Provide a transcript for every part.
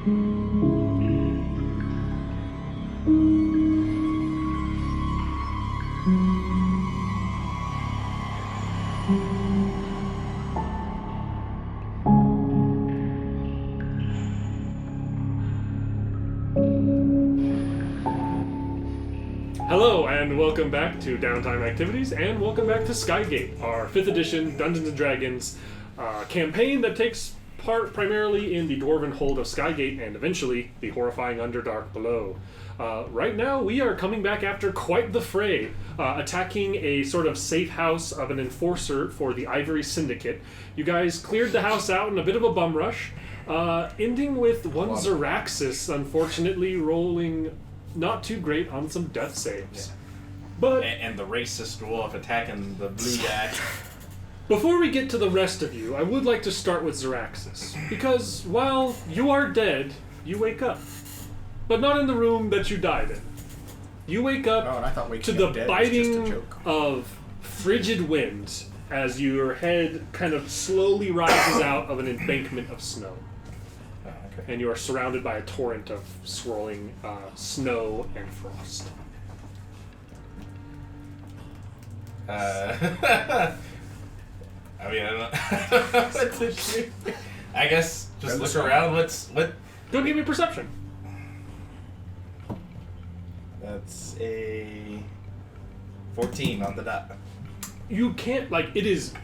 Hello and welcome back to Downtime Activities, and welcome back to Skygate, our 5th edition Dungeons & Dragons campaign that takes part primarily in the Dwarven hold of Skygate and eventually the horrifying Underdark below. Right now we are coming back after quite the fray, attacking a sort of safe house of an enforcer for the Ivory Syndicate. You guys cleared the house out in a bit of a bum rush, ending with one Xeraxis unfortunately rolling not too great on some death saves. Yeah. But and the racist wolf attacking the blue guy. Before we get to the rest of you, I would like to start with Xeraxis, because while you are dead, you wake up. But not in the room that you died in. You wake up and I thought to the biting of frigid winds as your head kind of slowly rises out of an embankment of snow. And you are surrounded by a torrent of swirling snow and frost. I mean, I don't know what to do. I guess just look around. What? Go give me perception. That's a 14 on the dot. You can't, it is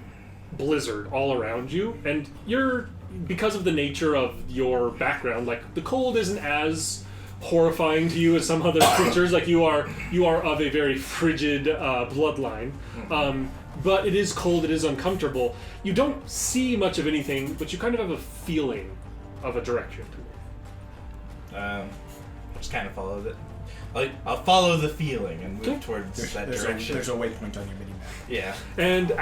blizzard all around you, and you're, because of the nature of your background, the cold isn't as horrifying to you as some other creatures. You are of a very frigid bloodline. But it is cold, it is uncomfortable. You don't see much of anything, but you kind of have a feeling of a direction to I'll just kind of follow it. I'll follow the feeling and move towards that direction. There's a waypoint on your mini-map. Yeah. And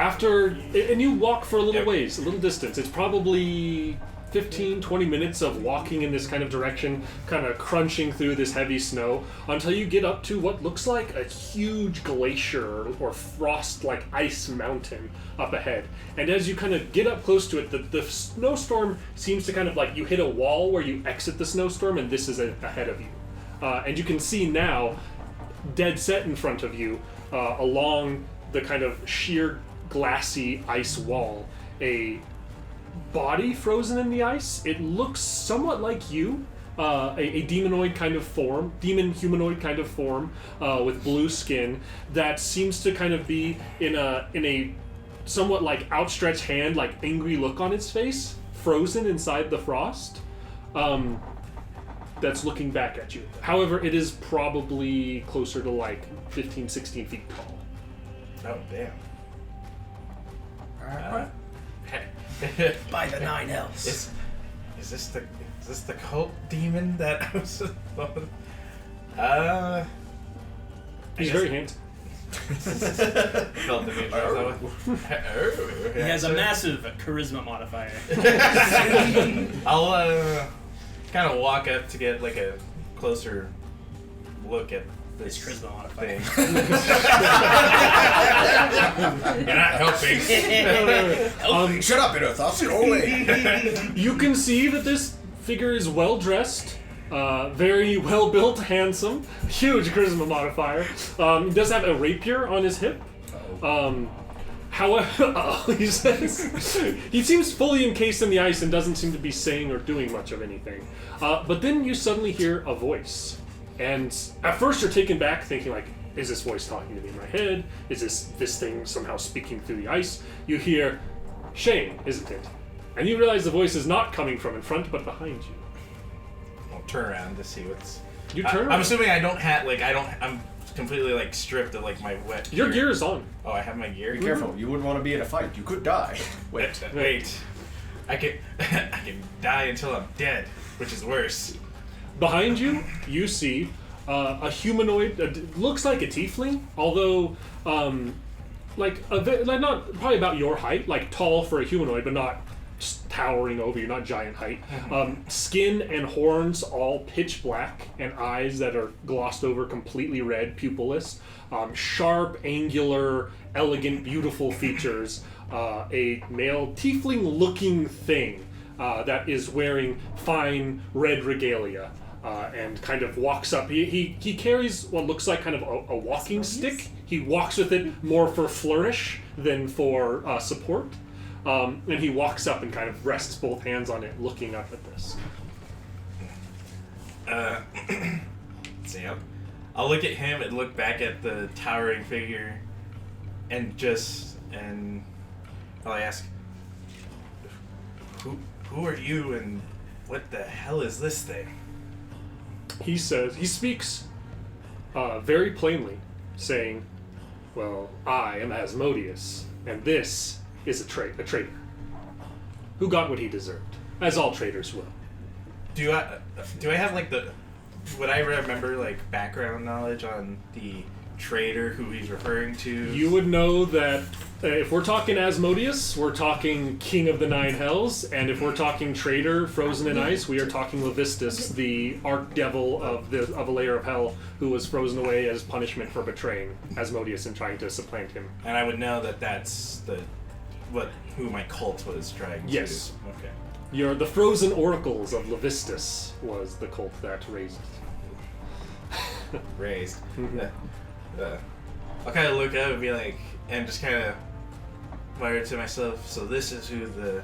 you walk for a little ways, a little distance. It's probably 15, 20 minutes of walking in this kind of direction, kind of crunching through this heavy snow, until you get up to what looks like a huge glacier or frost-like ice mountain up ahead. And as you kind of get up close to it, the snowstorm seems to kind of you hit a wall where you exit the snowstorm, and this is ahead of you. And you can see now, dead set in front of you, along the kind of sheer glassy ice wall, a body frozen in the ice. It looks somewhat like you, a demon-humanoid kind of form, with blue skin that seems to kind of be in a somewhat outstretched hand, angry look on its face, frozen inside the frost. That's looking back at you. However, it is probably closer to 15, 16 feet tall. Oh, damn. Alright. By the 9 hells. Is this the cult demon that I was He's very handsome. Felt the He has a massive charisma modifier. I'll kind of walk up to get a closer look at this charisma modifier. You're not helping. Shut up, Inothos. Go away. You can see that this figure is well dressed, very well built, handsome, huge charisma modifier. He does have a rapier on his hip. However, he says, he seems fully encased in the ice and doesn't seem to be saying or doing much of anything. But then you suddenly hear a voice. And at first you're taken back thinking is this voice talking to me in my head? Is this thing somehow speaking through the ice? You hear, "Shame, isn't it?" And you realize the voice is not coming from in front, but behind you. I'll turn around to see what's... You turn around. I'm assuming I don't have, I'm completely, stripped of, my wet Your gear. gear is on. Oh, I have my gear? Be careful. You wouldn't want to be in a fight. You could die. Wait. I can die until I'm dead, which is worse. Behind you, you see a humanoid, looks like a tiefling, although, not probably about your height, tall for a humanoid, but not towering over you, not giant height. Skin and horns all pitch black, and eyes that are glossed over completely red, pupilless. Sharp, angular, elegant, beautiful features. A male tiefling-looking thing that is wearing fine red regalia and kind of walks up. He carries what looks like kind of a walking stick. He walks with it more for flourish than for support. And he walks up and kind of rests both hands on it, looking up at this. Sam, I'll look at him and look back at the towering figure, and I'll ask, "Who are you, and what the hell is this thing?" He speaks very plainly, saying, "Well, I am Asmodeus, and this is a traitor who got what he deserved, as all traitors will." Do I have like would I remember like background knowledge on the traitor who he's referring to? You would know that if we're talking Asmodeus, we're talking King of the Nine Hells, and if we're talking traitor frozen in ice, we are talking Levistus, the archdevil of a layer of hell, who was frozen away as punishment for betraying Asmodeus and trying to supplant him. And I would know that that's who my cult was trying to. Yes. Okay. The frozen oracles of Levistus was the cult that raised. I'll kind of look up and be like, and just kind of mutter to myself, so this is who the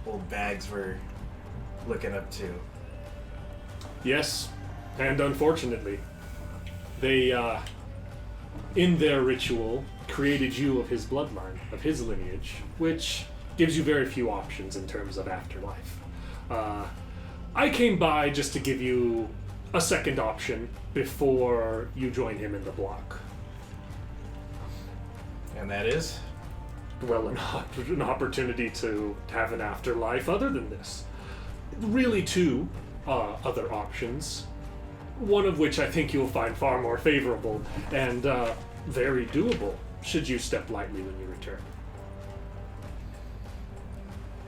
old bags were looking up to. Yes, and unfortunately, they, in their ritual, created you of his bloodline, of his lineage, which gives you very few options in terms of afterlife. I came by just to give you a second option before you join him in the block. And that is? Well, an opportunity to have an afterlife other than this. Really two other options, one of which I think you'll find far more favorable and very doable should you step lightly when you return.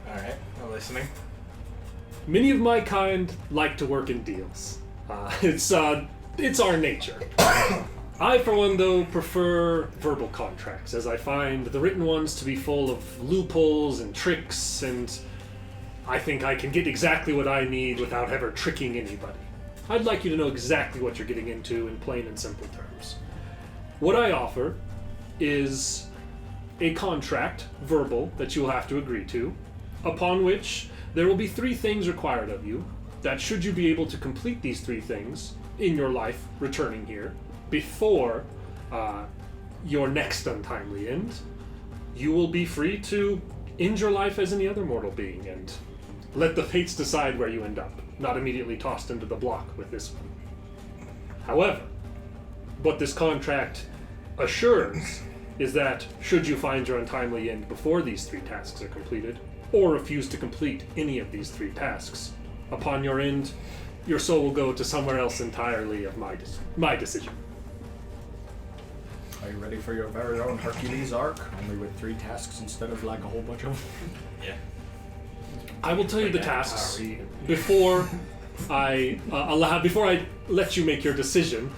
Alright, I'm listening. Many of my kind like to work in deals. It's our nature. I, for one, though, prefer verbal contracts, as I find the written ones to be full of loopholes and tricks, and I think I can get exactly what I need without ever tricking anybody. I'd like you to know exactly what you're getting into in plain and simple terms. What I offer is a contract, verbal, that you'll have to agree to, upon which there will be 3 things required of you, that should you be able to complete these 3 things in your life returning here, before your next untimely end, you will be free to end your life as any other mortal being and let the fates decide where you end up, not immediately tossed into the block with this one. However, what this contract assures is that should you find your untimely end before these 3 tasks are completed, or refuse to complete any of these 3 tasks, upon your end, your soul will go to somewhere else entirely of my decision. Are you ready for your very own Hercules arc, only with 3 tasks instead of like a whole bunch of them? Yeah. I will tell you the tasks before I let you make your decision,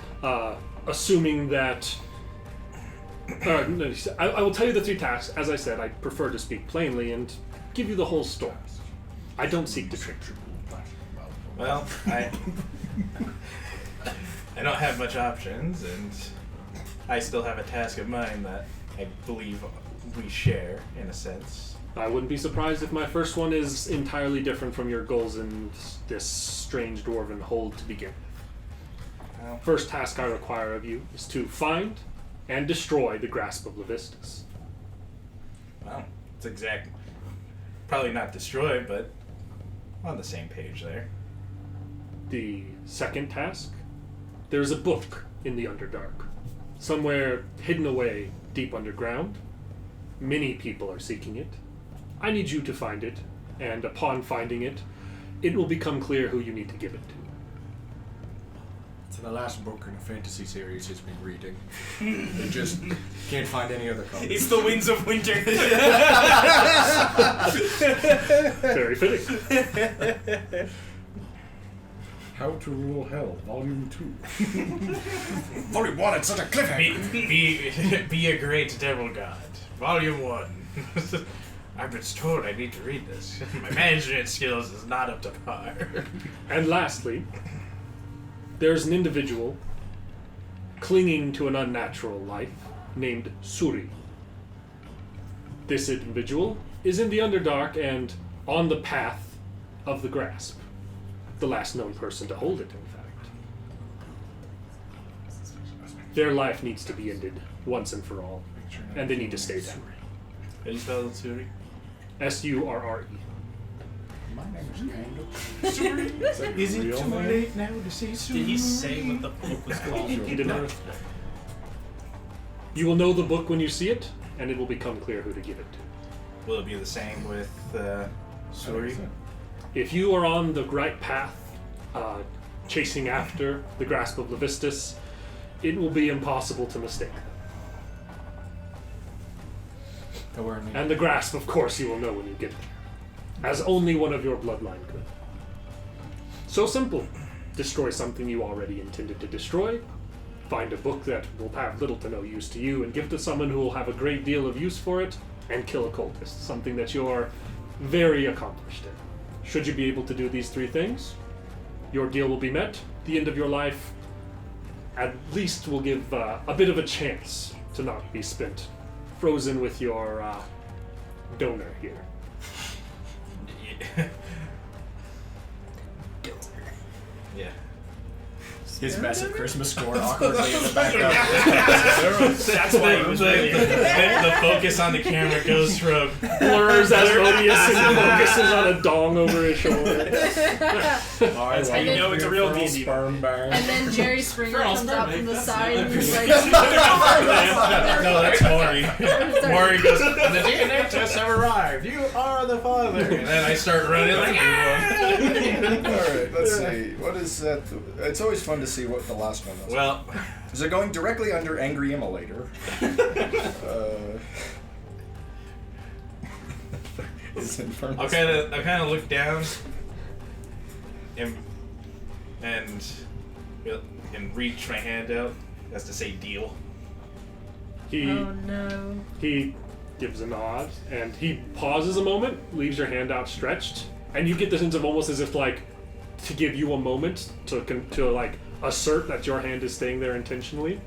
assuming that. No, I will tell you the 3 tasks. As I said, I prefer to speak plainly and give you the whole story. I don't seek to trick you. Well, I don't have much options, and I still have a task of mine that I believe we share, in a sense. I wouldn't be surprised if my first one is entirely different from your goals in this strange dwarven hold to begin with. Well, First task I require of you is to find and destroy the grasp of Levistus. well, it's probably not destroy, but on the same page there. The second task, there's a book in the Underdark, somewhere hidden away deep underground. Many people are seeking it. I need you to find it, and upon finding it, it will become clear who you need to give it to. It's the last book in a fantasy series he's been reading. They just can't find any other comics. It's the Winds of Winter. Very fitting. How to Rule Hell, Volume 2. Volume 1, it's such a cliffhanger! Be a great devil god. Volume 1. I've been told I need to read this. My management skills is not up to par. And lastly, there's an individual clinging to an unnatural life named Suri. This individual is in the Underdark and on the path of the grasp. The last known person to hold it, in fact. Their life needs to be ended once and for all, and they need to stay down. How do you spell Suri? Surre. My name is Kando. Is it Real too name? late now to say Suri? Did he say what the book was called? He did not. You will know the book when you see it, and it will become clear who to give it to. Will it be the same with Suri? If you are on the right path, chasing after the grasp of Levistus, it will be impossible to mistake them. And the grasp, of course, you will know when you get there, as only one of your bloodline could. So simple. Destroy something you already intended to destroy, find a book that will have little to no use to you, and give to someone who will have a great deal of use for it, and kill a cultist, something that you're very accomplished in. Should you be able to do these three things, your deal will be met. The end of your life at least will give a bit of a chance to not be spent frozen with your donor here. Yeah. His massive Christmas score awkwardly in the background. That's why he was The focus on the camera goes from Blurs Asmodeus and focuses on a dong over his shoulder. That's how you know it's a real D&D. sperm burn. And then Jerry Springer comes out from the side and he's like, No, that's Maury. Maury goes, the DNA tests have arrived. You are the father. And then I start running like, Alright, let's see. What is that? It's always fun to see what the last one was. well, Is it going directly under Angry Immolator? Is Infernal I'll kind of look down and reach my hand out as to say deal. oh no. He gives a nod, and he pauses a moment, leaves your hand outstretched, and you get the sense of almost as if, like, to give you a moment to like, assert that your hand is staying there intentionally.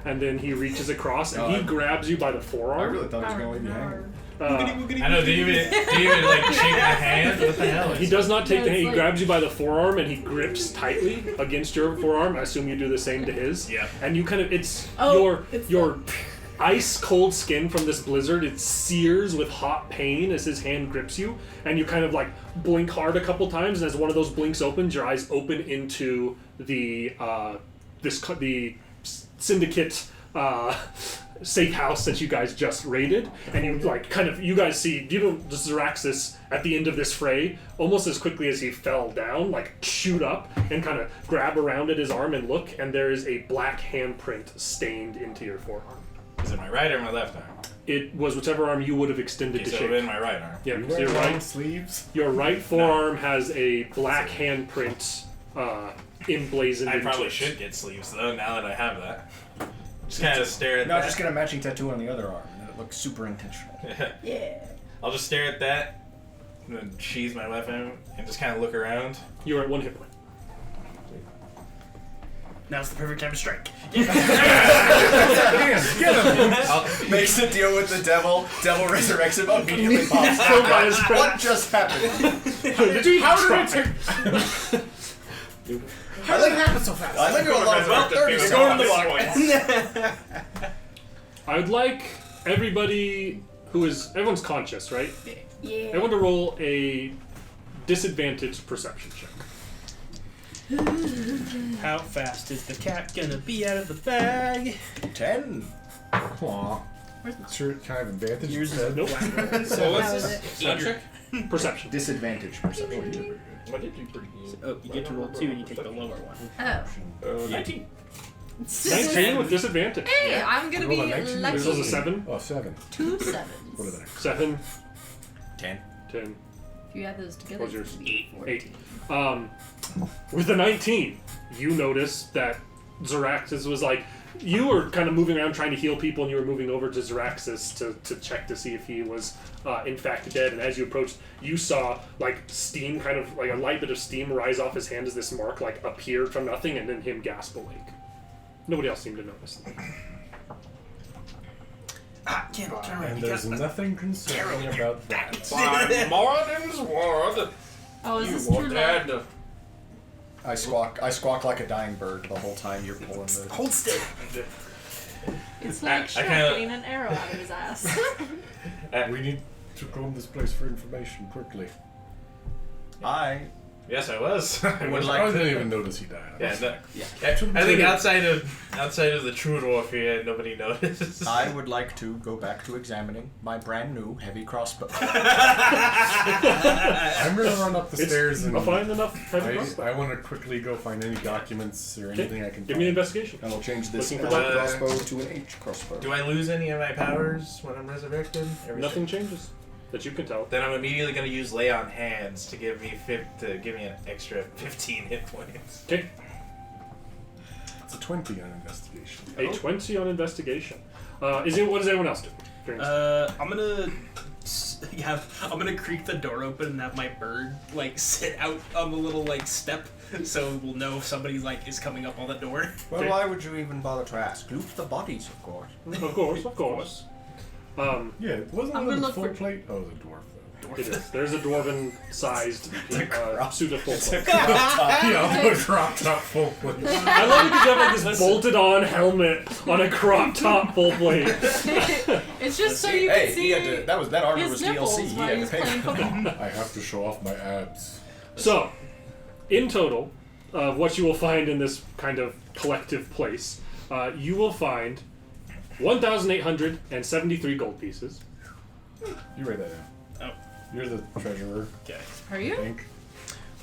And then he reaches across, and he grabs you by the I forearm. really thought he was going to leave you hanging. I know, do you even like shake my hand? What the hell? He does not take No, the hand. it's He like- grabs you by the forearm, and he grips tightly against your forearm. I assume you do the same to his. Yeah. And you kind of, it's Oh, your ice cold skin from this blizzard. It sears with hot pain as his hand grips you, and you kind of like blink hard a couple times. And as one of those blinks opens, your eyes open into the the syndicate safe house that you guys just raided, and you like kind of, you guys see Zaraxis at the end of this fray almost as quickly as he fell down, like shoot up and kind of grab around at his arm and look, and there is a black handprint stained into your forearm. Is it my right or my left arm? It was whichever arm you would have extended Okay, to so shake. in my right arm. Yeah, You so wear long sleeves? your right forearm has a black handprint emblazoned I into probably it. should get sleeves though. Now that I have that, just kind of stare at No, that. just get a matching tattoo on the other arm, and then it looks super intentional. Yeah. I'll just stare at that, and then sheathe my weapon, and just kind of look around. You're at 1 hit point. Now's the perfect time to strike. Makes a deal with the devil. Devil resurrects him. Immediately pops Killed by out. his friend. What just happened? I like happen so fast? I think you're Well, 30 you're seconds. I would like everybody everyone's conscious, right? Yeah. Everyone to roll a disadvantaged perception check. How fast is the cat gonna be out of the bag? 10. Aw. Sure, can I have advantage Yours is instead? Nope. So how is it? Perception. Disadvantage perception. I did do pretty good. Oh, you get to roll 2 and you take the lower one. Oh. 19. 19 with disadvantage. Hey, I'm gonna Roll be a 19. Yours was a lucky. 7. Oh, 7. 2 What are 7s. they? 7, 10. 10, If you add those together, What's yours? it's gonna be 14. 8. With the 19, you notice that Zaraxis was like, you were kind of moving around trying to heal people, and you were moving over to Zaraxis to check to see if he was in fact dead. And as you approached, you saw like steam, kind of like a light bit of steam rise off his hand as this mark like appeared from nothing, and then him gasp awake. Nobody else seemed to notice. And there's nothing concerning about that. By Martin's word, Oh, is you this were true? dead. I squawk like a dying bird the whole time you're pulling the. Hold still. It's like Shrek kinda- getting an arrow out of his ass. We need to comb this place for information quickly. Yes, I was. I would I like. didn't even notice he died. Yeah, I think outside of the true dwarf here, nobody noticed. I would like to go back to examining my brand new heavy crossbow. I'm gonna run up the stairs and a fine enough heavy crossbow. I want to quickly go find any documents or anything I can Give me an find. investigation. And I'll change this Looking L for crossbow to an H crossbow. Do I lose any of my powers when I'm resurrected? Nothing changes that you can tell. Then I'm immediately going to use lay on hands to give me an extra 15 hit points. Okay, It's a 20 on investigation. a 20 on investigation. What does everyone else do? during this? I'm gonna creak the door open and have my bird like sit out on the little like step, so we'll know if somebody like is coming up on the door. Well, Okay. why would you even bother to ask? Loot the bodies, of course. Of course. Yeah, wasn't I'm it gonna a look full for- plate? Oh, the dwarf though. It is. There's a dwarven-sized suit of full plate. Yeah, the crop top full plate. I love it because you have like this bolted-on helmet on a crop top full plate. It's just so you Hey, can see he had to, that armor his was nipples DLC. He while had to he's pay playing for that. football. I have to show off my abs. So, in total, what you will find in this kind of collective place, you will find 1,873 gold pieces. You write that down. Oh. You're the treasurer, Okay. Are I you? think.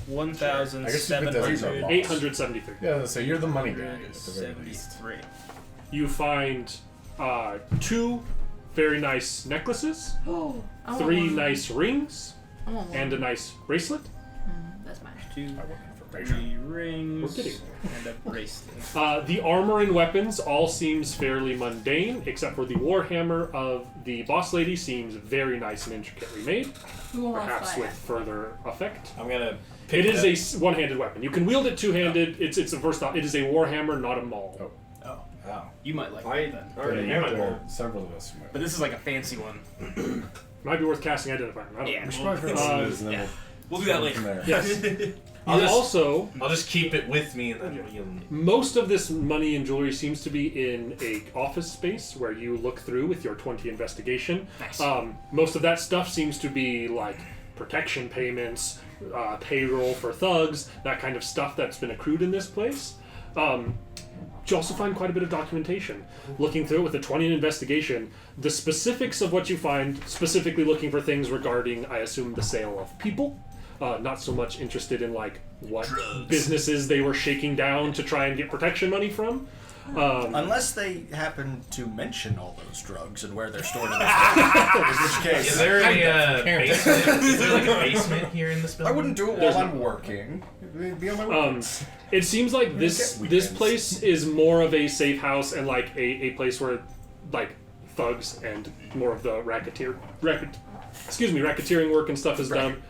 1,700. 873. Yeah, so you're the money guy at the very least. 73. You find 2 very nice necklaces, Oh, I want 3 one. nice rings, I want one. and a nice bracelet. That's mine. 2, I want information. 3 rings, We're getting and a bracelet. The armor and weapons all seems fairly mundane, except for the warhammer of the boss lady seems very nice and intricately made, Who will perhaps fire? with further effect. I'm going to pick It is up. a one-handed weapon. You can wield it two-handed. It's a versatile. It is a warhammer, not a maul. Oh. Oh, you might like I it then. already Yeah, have yeah. one. Several of us might. But this is like a fancy one. Might be worth casting identifier. I don't Yeah. know. We should probably figure out what it is and then yeah. We'll do that go from later. there. Yes. I'll just- Also, I'll just keep it with me and then you'll... most of this money and jewelry seems to be in a office space where you look through with your 20 investigation. Nice. Most of that stuff seems to be like protection payments, payroll for thugs, that kind of stuff that's been accrued in this place. You also find quite a bit of documentation. Looking through it with a 20 in investigation, the specifics of what you find, specifically looking for things regarding, I assume, the sale of people. Not so much interested in like what businesses they were shaking down to try and get protection money from. Unless they happen to mention all those drugs and where they're stored in the in which case, Is there a basement? Is there like a basement here in this I building? wouldn't do it There's while I'm working. It'd be on my weekends. It seems like this get this weekends. place is more of a safe house and like a place where like thugs and more of the racketeering work and stuff is done.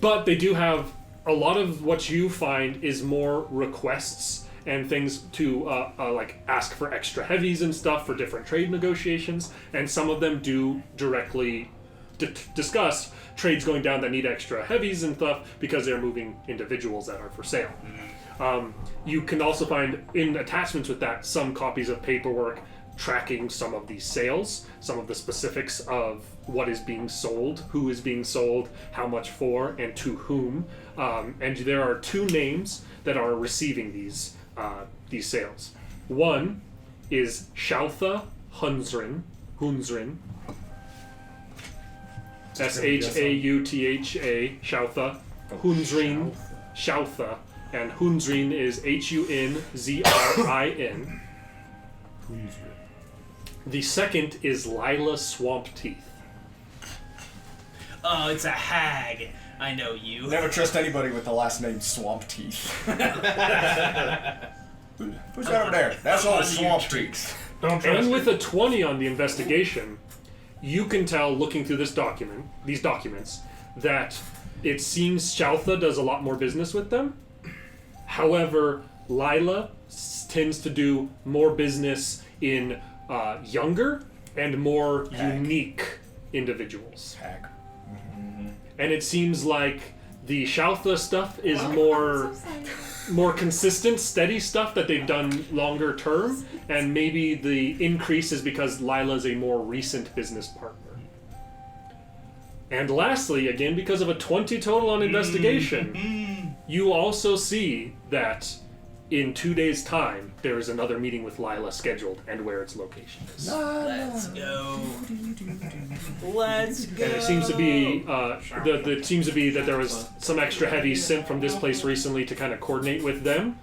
But they do have a lot of what you find is more requests and things to like ask for extra heavies and stuff for different trade negotiations, and some of them do directly discuss trades going down that need extra heavies and stuff because they're moving individuals that are for sale. You can also find in attachments with that some copies of paperwork tracking some of these sales, some of the specifics of what is being sold, who is being sold, how much for, and to whom. And there are 2 names that are receiving these sales. One is Shautha Hunsrin. Shautha. Shautha. Hunsrin. Shautha. And Hunsrin is Hunzrin. The second is Lila Swamp Teeth. Oh, it's a hag. I know you. Never trust anybody with the last name Swamp Teeth. Who's that over there? That's all Swamp Teeth. Don't trust And me. with a 20 on the investigation, you can tell, looking through these documents, that it seems Shaltha does a lot more business with them. However, Lila tends to do more business in younger and more unique individuals. Hag. And it seems like the Shaltha stuff is I'm more so sorry. more consistent, steady stuff that they've done longer term, and maybe the increase is because Lila's a more recent business partner. And lastly, again, because of a 20 total on investigation, you also see that in 2 days' time, there is another meeting with Lila scheduled and where its location is. Let's go. Let's go. And it seems to be it seems to be that there was some extra heavy sent from this place recently to kind of coordinate with them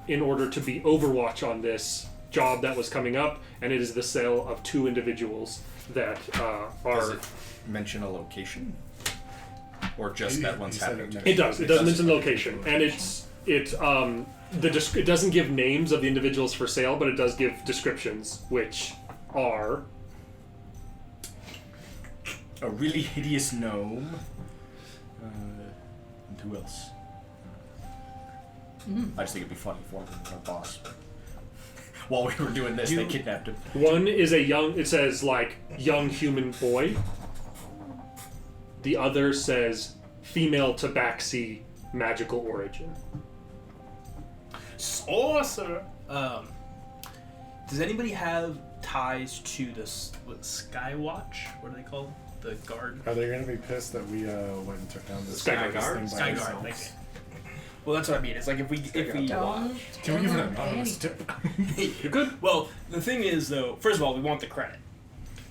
in order to be overwatch on this job that was coming up, and it is the sale of 2 individuals that Does are. it mention a location? Or just that one's You said happening? it It does. It does mention location, and it doesn't give names of the individuals for sale, but it does give descriptions, which are A really hideous gnome. And who else? I just think it'd be funny for him, our boss. While we were doing this, they kidnapped him. one is a young. It says like young human boy. The other says female tabaxi magical origin. Sorcerer. Does anybody have ties to the Skywatch? What are they called? The guard. Are they gonna be pissed that we went and took down this Sky this guard? thing by Sky guard. ourselves? Thank you. Well, that's what I mean. It's like if we Don't Can we give an tell anonymous them tip? You're good. well, the thing is though, first of all, we want the credit,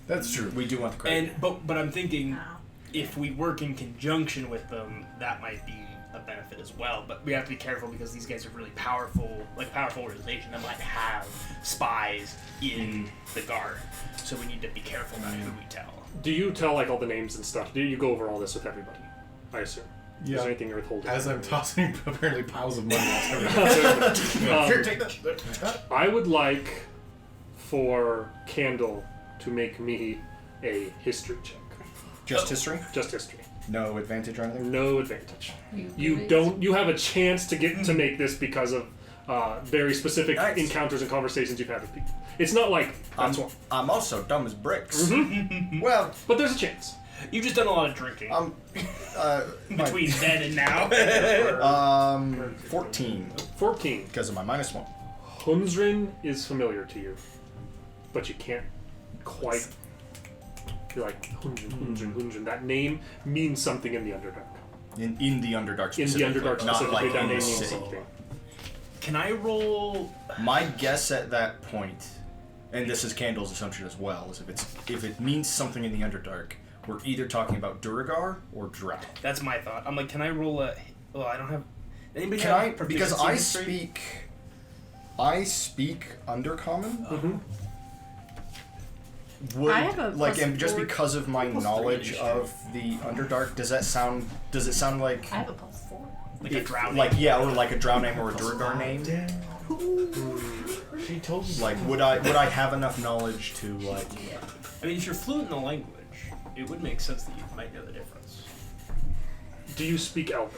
That's true. We do want the credit. and but I'm thinking Wow. if we work in conjunction with them, that might be a benefit as well. But we have to be careful because these guys are really powerful, like a powerful organization that might have spies in the guard. So we need to be careful about who we tell. Do you tell like all the names and stuff? Do you go over all this with everybody? I assume. Is Yeah. there anything you're withholding? As I'm tossing apparently piles of money at Um, Take that. I would like for Candle to make me a history check. Just history? Just history. No advantage or anything? No advantage. You raise- don't. You have a chance to get to make this because of very specific Nice. encounters and conversations you've had with people. It's not like that's one, I'm also dumb as bricks. Well, but there's a chance. You've just done a lot of drinking I'm between then and now. 14 14. because of my -1. Hunsrin is familiar to you, but you can't quite. You're like Hunsrin. That name means something in the Underdark. In the Underdark In the specifically. Underdark not specifically, like that in name the means city. something. Can I roll? My guess at that point, and this is Candle's assumption as well, is if it means something in the Underdark, we're either talking about Duragar or Drow. That's my thought. I'm like, can I roll a? Well, I don't have. Anybody Can have I? Because proficiency I in history? speak Undercommon. Mm-hmm. Would I have a like, plus and just 4 because of my plus knowledge 3 of the Underdark, does it sound like I have a +4. Like a drow name. like yeah, or like a Drow name or a Duragar name? She told me. Like, would I have enough knowledge to like? I mean, if you're fluent in the language, it would make sense that you might know the difference. Do you speak Elven?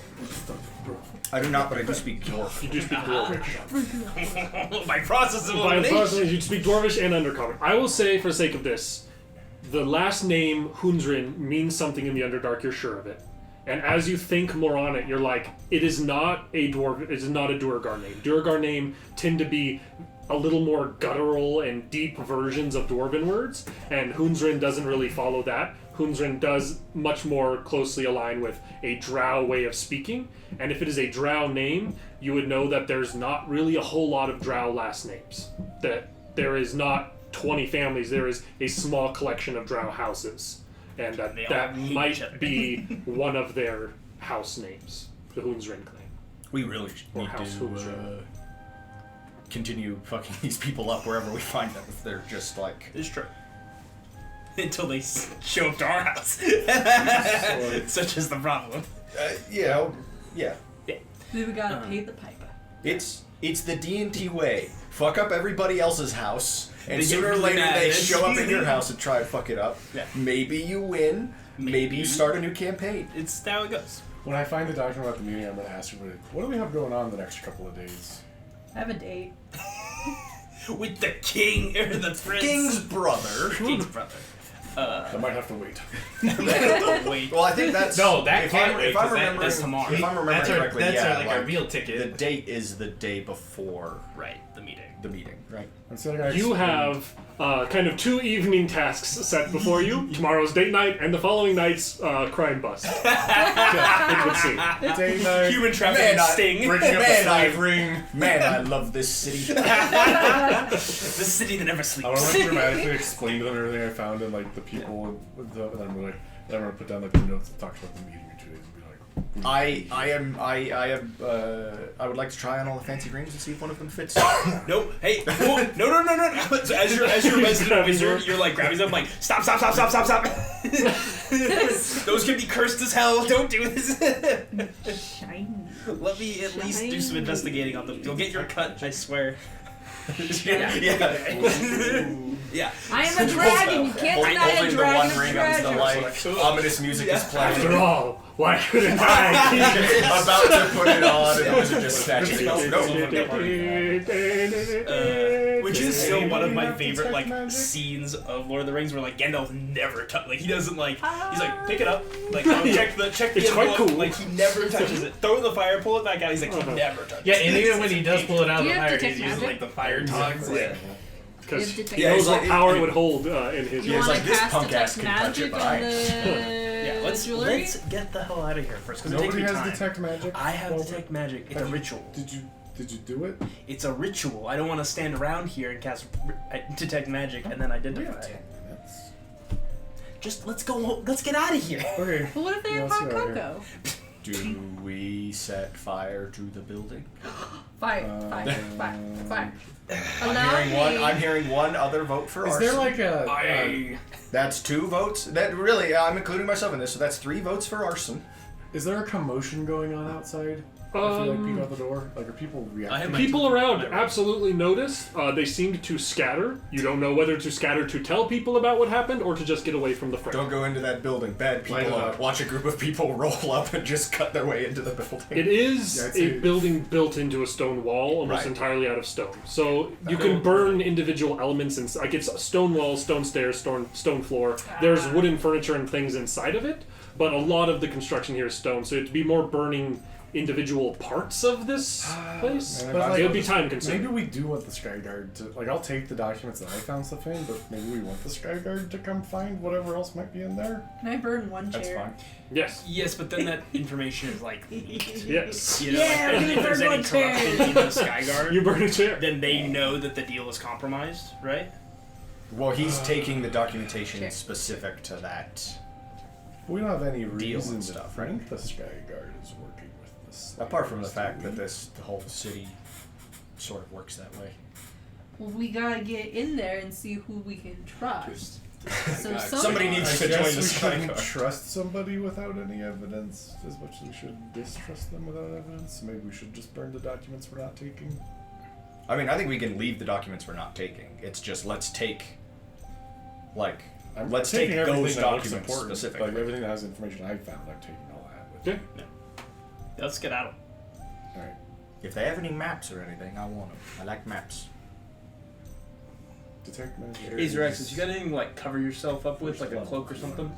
I do not, but I do speak Dwarf. You do speak Dwarvish. By process of By elimination. process, you speak Dwarvish and Undercommon. I will say, for the sake of this, the last name Hunsrin means something in the Underdark. You're sure of it, and as you think more on it, you're like, it is not a dwarf. It is not a Duragar name. Duragar name tend to be a little more guttural and deep versions of Dwarven words, and Hunsrin doesn't really follow that. Hunsrin does much more closely align with a Drow way of speaking, and if it is a Drow name, you would know that there's not really a whole lot of Drow last names. That there is not 20 families, there is a small collection of Drow houses, and that They all that hate each might other. be one of their house names, the Hunsrin clan. We really Or need House to Hunsrin. continue fucking these people up wherever we find them if they're just like It's true. until they show up to our house. Such is the problem. Yeah. We gotta pay the piper. It's the D&D way. Fuck up everybody else's house, and They get sooner or really later mad they at us. show up in your house and try to fuck it up. Yeah. Maybe you win. Maybe you start a new campaign. It's how it goes. When I find the document about the meeting, I'm going to ask everybody, what do we have going on the next couple of days? I have a date. With the king or the prince. King's brother. King's brother. I might have to wait. Wait. Well, I think that's No, that if can't I'm, wait, if I'm 'cause remembering, that's tomorrow. If I'm remembering That's our, correctly, that's yeah, our, our real ticket. the date is the day before Right, the meeting. the meeting, right? And so I You have kind of 2 evening tasks set before you. Tomorrow's date night and the following night's crime bust. It would seem. day night. Human trafficking sting. Bringing up a Man, slave ring. Man, I love this city. The city that never I sleeps. want to dramatically explain to them everything I found and like the people and stuff, and I'm like, then I'm gonna put down like the notes that talks about the meeting in 2 days and be like, I would like to try on all the fancy rings and see if one of them fits. Nope. Hey. Whoa, no. So as your resident wizard, you're like grabbing them like stop. Those can be cursed as hell. Don't do this. Shiny. Let me at least do some investigating on them. You'll get your cut, I swear. yeah. Yeah. I am a dragon. You can't deny a Holding the dragon one of ring up to the treasure. light. Ominous music is playing. After all, why couldn't I? About to put it on, and the wizard just snatches it. Which is still one of my Detect favorite like magic? scenes of Lord of the Rings, where like Gandalf never touch. Like he doesn't like. He's like pick it up, like check the It's quite envelope. cool. Like he never touches it. Throw it in the fire, pull it back out. He's like he never touches. Yeah, it. and even when he does pull it out of Do the you have fire, detect he's using magic? like the fire tongs. Like, Because he Yeah, knows it's what like- power it would hold in his. You Yeah, it's want like to this cast punk ass detect can touch it, magic but on I- the Yeah, let's jewelry? get the hell out of here first, because it Nobody takes me has time. detect magic. I have Well, detect magic. It's a ritual. Did you do it? It's a ritual. I don't want to stand around here and cast detect magic and then We identify. have 10 minutes. Just let's go. Let's get out of here. Okay. But what if they Yeah, have let's hot get out of cocoa? Do we set fire to the building? Fire. I'm hearing one other vote for Is arson. there like a? That's 2 votes. That really, I'm including myself in this, so that's 3 votes for arson. Is there a commotion going on outside? I feel like peek out the door. Like, are people reacting? People around absolutely notice. They seemed to scatter. You don't know whether to scatter to tell people about what happened or to just get away from the fray. Don't go into that building. Bad Light it people. up. Watch a group of people roll up and just cut their way into the building. It is Yeah, I'd a say- building built into a stone wall, almost Right. entirely out of stone. So you can burn individual elements, like it's stone walls, stone stairs, stone floor. There's wooden furniture and things inside of it, but a lot of the construction here is stone. So it'd be more burning individual parts of this place. Man, But I it would be just- time consuming. Maybe we do want the Skyguard to like. I'll take the documents that I found stuff in, but maybe we want the Skyguard to come find whatever else might be in there. Can I burn one That's chair? fine. Yes. Yes, but then that information is like leaked. Yes. You know, Yeah, like, we if can there's burn any one chair. corruption in the Skyguard, You burn a chair. then they know that the deal is compromised, right? Well, he's taking the documentation Sure. specific to that. We don't have any Deal reason and to stuff, think right? the Skyguard is working with this. Apart from the fact that the whole city sort of works that way. Well, we gotta get in there and see who we can trust. So Somebody needs I to join guess the we shouldn't Skyguard. trust somebody without any evidence as much as we should distrust them without evidence. Maybe we should just burn the documents we're not taking. I mean, I think we can leave the documents we're not taking. It's just let's take, like, I'm let's take taking everything those that looks documents important. specifically. Like everything that has information I found, I'm taking all that with me. Yeah. Let's get out. Alright. If they have any maps or anything, I want them. I like maps. Detect magic. Azarex, you got anything to, like cover yourself up with, like a cloak or something?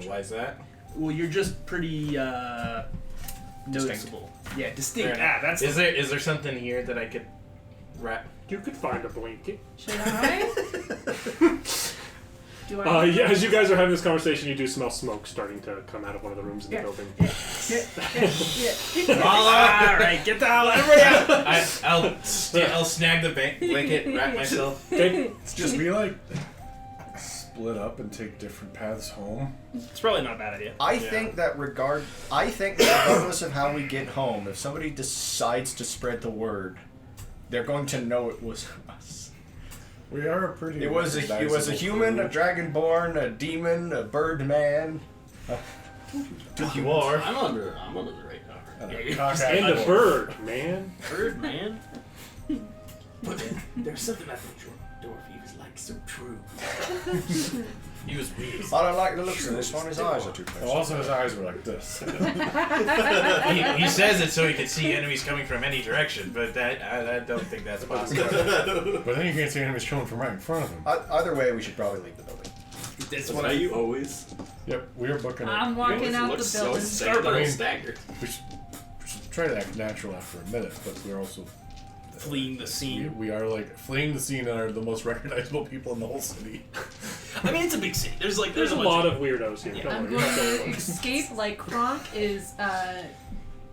why is that? Well, you're just pretty noticeable. Yeah, distinct. Fair enough. That's Is there something here that I could wrap? You could find a blanket. Should I? Do I? Yeah, as you guys are having this conversation, you do smell smoke starting to come out of one of the rooms in the building. all right, get the hell everybody out. I'll snag the blanket, wrap myself. Okay. Just be like split up and take different paths home. It's probably not a bad idea. I think that regardless of how we get home, if somebody decides to spread the word, they're going to know it was us. We are a pretty. It was a human, a dragonborn, a demon, a birdman. You are. I'm under the radar. And a bird, man. Bird, man. But there's something I think Dorothy was like so true. He was weird. I don't like the looks of this one. His eyes are too close. Also, his eyes were like this. He says it so he can see enemies coming from any direction, but I don't think that's possible. But then you can't see enemies coming from right in front of him. Either way, we should probably leave the building. That's what you always. Yep, we are booking it. I'm walking out the building. Scarborough staggered. We should try to act natural after a minute, but we're also Fleeing the scene. We are like fleeing the scene and are the most recognizable people in the whole city. I mean, it's a big city. There's a lot of weirdos here. Yeah. I'm going to escape like Kronk is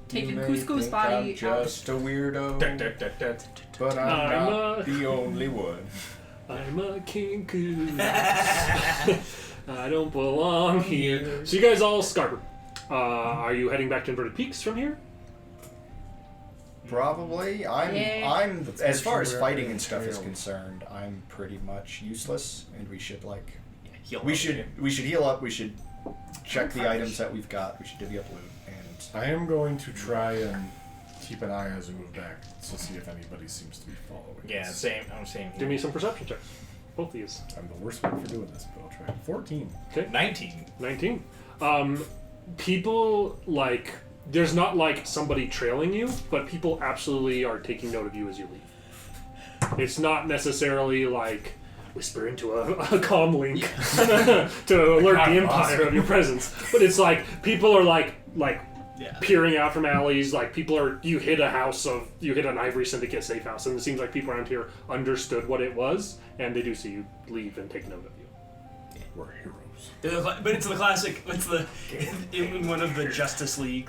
taking Cusco's body I'm just a weirdo, but I'm not the only one. I'm a King Coo. I don't belong here. So you guys all Scarborough. Are you heading back to Inverted Peaks from here? Probably. I'm as far as fighting and stuff is Trail. concerned, I'm pretty much useless, and we should heal we up. should heal up. We should check the items that we've got. We should divvy up loot, and I am going to try and keep an eye as we move back to see if anybody seems to be following Yeah, us. same. I'm saying. Give me some perception checks. Both of these. I'm the worst one for doing this, but I'll try. 14. Okay. 19. 19. People there's not like somebody trailing you, but people absolutely are taking note of you as you leave. It's not necessarily like whisper into a comm link to alert the Empire of your presence, but it's like people are like peering out from alleys. Like people are, you hit an Ivory Syndicate safe house, and it seems like people around here understood what it was, and they do see you leave and take note of you. We're heroes. But it's the classic. It's the in one of the Justice League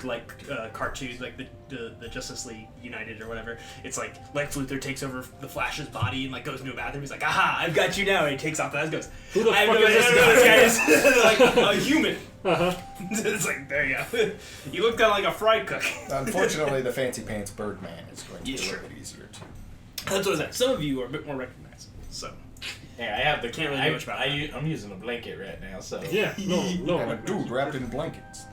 cartoons, like the Justice League United or whatever. It's like Lex Luthor takes over the Flash's body and goes into a bathroom. He's like, "Aha! I've got you now!" And he takes off the mask. Goes, Who the I fuck know is this this guy? Like a human. It's like there you go. You look down like a fry cook. unfortunately, the fancy pants Birdman is going to be a sure. little bit easier too. That's what I said. Some of you are a bit more recognizable. So Yeah, I have the. Can't really do much about that. I'm using a blanket right now, so. Yeah, no. And a dude wrapped in blankets.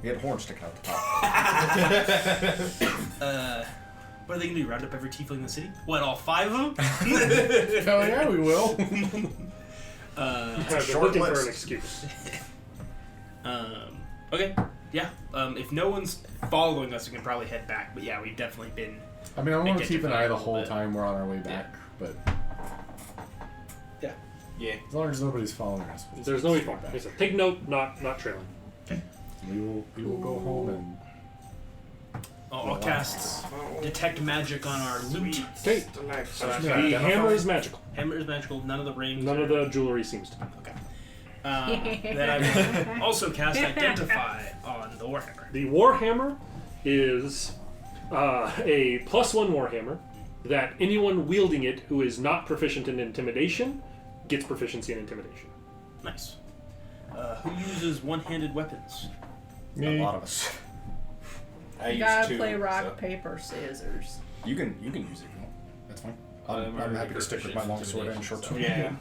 He had horns sticking out the top. what are they gonna do? Round up every tiefling in the city? What? All 5 of them? Hell yeah, we will. They're short looking for list. an excuse. Okay. Yeah. If no one's following us, we can probably head back. But yeah, we've definitely been. I mean, I'm going to Get keep an eye the a little whole bit. time we're on our way back, but Yeah. as long as nobody's following us, we'll There's just no stay reform. back. Like I said, take note, not trailing. We will go home and I'll cast detect magic on our loot. Okay. The hammer is magical. Hammer is magical. None of the rings. None of the jewelry seems to be. Okay. Then I will also cast identify on the warhammer. The Warhammer is a +1 Warhammer that anyone wielding it who is not proficient in intimidation gets proficiency in intimidation. Nice. Who uses one-handed weapons? A me. lot of us. I You use gotta 2, play rock, so. paper, scissors. You can use it if you want. That's fine. I'm happy to stick with my long sword and short sword. Yeah.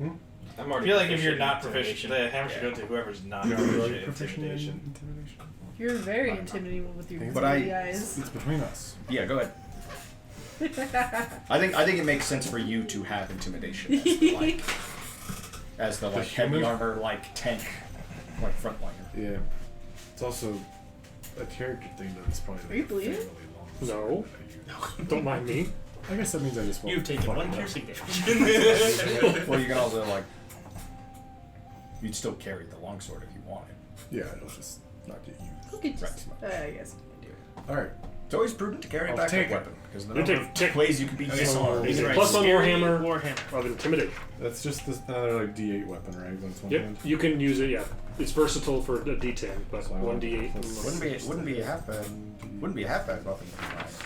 I'm I already feel like if you're proficient not in proficient, intimidation. the hammer should go to whoever's not You're proficient already in proficient in intimidation. intimidation. You're very intimidating with your But I- googly eyes. It's between us. Yeah, go ahead. I think it makes sense for you to have intimidation as the heavy human? armor tank frontliner. Yeah. It's also a character thing that is probably Are you bleeding? fairly long No. sword that I use. Don't mind me. I guess that means I just won't. You've taken fuck one it up. piercing damage. Well, you can also you'd still carry the longsword if you wanted. Yeah, it'll just not get used. You could just, Right. I guess you can do it. All right. It's always prudent to carry a I'll backup take it. weapon because the You number take of ways you can be disarmed. Is it Right. +1 Scary Warhammer of intimidation? That's just another D8 weapon, right? When it's one Yep, hand? you can use it. Yeah, it's versatile for a D10, but So I 1d8. want- Wouldn't be a half bad weapon to be nice.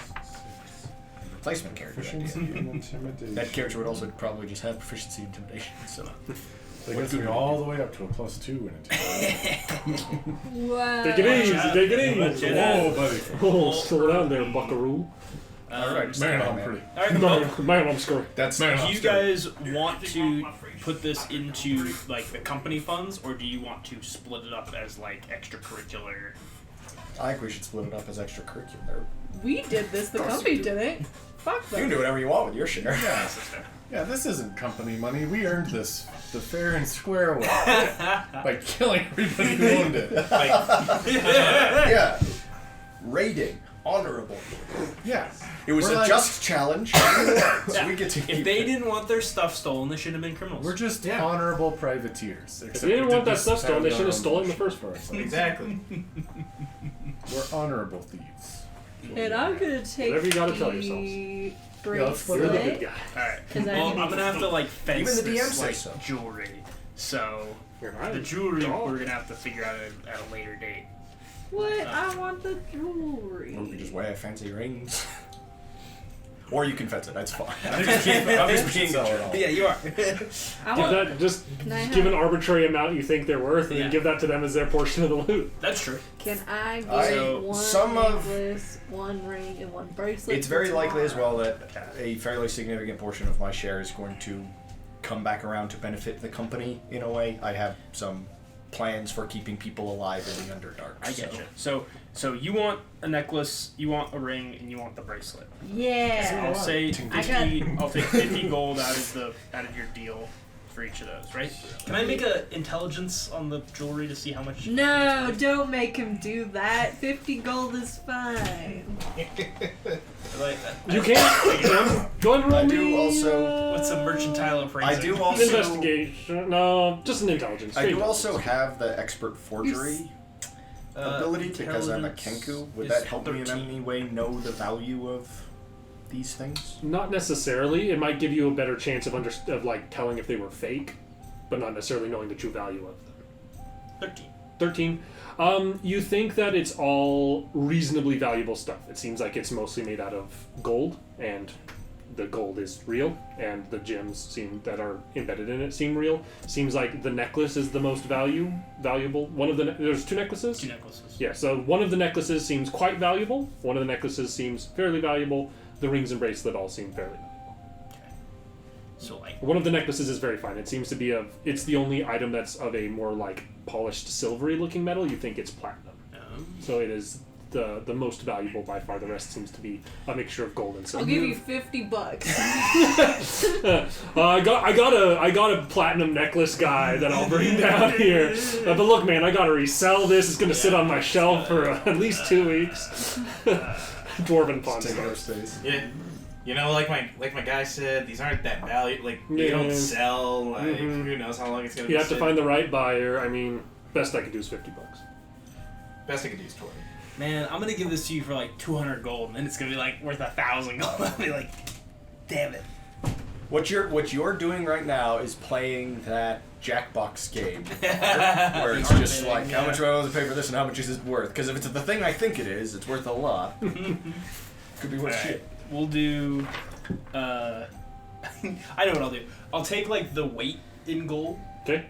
Replacement character. that Proficiency idea. in intimidation. That character would also probably just have proficiency in intimidation. So That gets me all the way up to a +2 in intimidation. Wow. Take it easy, take it easy. Jedi. Whoa, buddy. Oh, slow down there, buckaroo. Alright, Man, man. I'm pretty. All right. Well, Man, I'm screwing. That's Man, do you guys want to put this into like the company funds, or do you want to split it up as like extracurricular? I think we should split it up as extracurricular. We did this. The Of course company you do. didn't. Fuck You them. can do whatever you want with your share. Yeah. Yeah, this isn't company money. We earned this the fair and square way by killing everybody who owned it. Yeah. Rating. Honorable. Yeah. It was We're a like- just challenge. So we get to If keep they it. didn't want their stuff stolen, they shouldn't have been criminals. We're just Yeah. honorable privateers. If they didn't want that stuff stolen, they should have stolen in the first place. Exactly. We're honorable thieves. And I'm gonna take Whatever you gotta tell the let's split it. You're the good bracelet. guy. Alright. 'Cause I Well, need I'm gonna have to like fence Even the DM this says like so. jewelry. So You're right. the jewelry Dog. we're gonna have to figure out at a later date. What? I want the jewelry. Or we can just wear fancy rings. Or you can fence it, that's fine. I'm just being Sell it all. Yeah, you are. I Give want. that, just Can I give have- an arbitrary amount you think they're worth, and Yeah. then give that to them as their portion of the loot. That's true. Can I get I- one some of- necklace, one ring, and one bracelet? It's very for likely as tomorrow? well that a fairly significant portion of my share is going to come back around to benefit the company in a way. I have some plans for keeping people alive in the Underdark. I get you. So you want a necklace, you want a ring, and you want the bracelet. Yeah. I'll say I 50. I'll take 50 gold out of your deal for each of those, right? Can I make a intelligence on the jewelry to see how much? No, don't make him do that. 50 gold is fine. Like, You can. Go ahead and roll I do me, also- what's a mercantile appraisal? I do an also. investigation. No, just an intelligence. I do Straight also have the expert forgery ability because I'm a Kenku. Would that help me in any way know the value of these things? Not necessarily. It might give you a better chance of like telling if they were fake, but not necessarily knowing the true value of them. 13. You think that it's all reasonably valuable stuff. It seems like it's mostly made out of gold, and the gold is real, and the gems that are embedded in it seem real. Seems like the necklace is the most valuable. One of there's 2 necklaces? 2 necklaces. Yeah, so one of the necklaces seems quite valuable. One of the necklaces seems fairly valuable. The rings and bracelet all seem fairly valuable. So like, One of the necklaces is very fine. It seems to be it's the only item that's of a more like polished silvery looking metal. You think it's platinum. So it is the most valuable by far. The rest seems to be a mixture of gold and I'll silver. give you $50. I got a platinum necklace guy that I'll bring down here. But look, man, I gotta resell this. It's gonna sit on my shelf for at least 2 weeks. Dwarven pawn Take store. our space. Yeah. You know, like my guy said, these aren't that valuable. Like they Yeah. don't sell. Like Mhm. who knows how long it's gonna. You be have to sitting. find the right buyer. I mean, best I could do is $50. Best I could do is 20. man, I'm gonna give this to you for like 200 gold, and then it's gonna be like worth 1,000 gold. I'll be like, damn it. What you're doing right now is playing that Jackbox game where it's just like how much do I owe to pay for this and how much is it worth? Because if it's the thing I think it is, it's worth a lot. Could be worth Alright. shit. We'll do. I know what I'll do. I'll take like the weight in gold. Okay.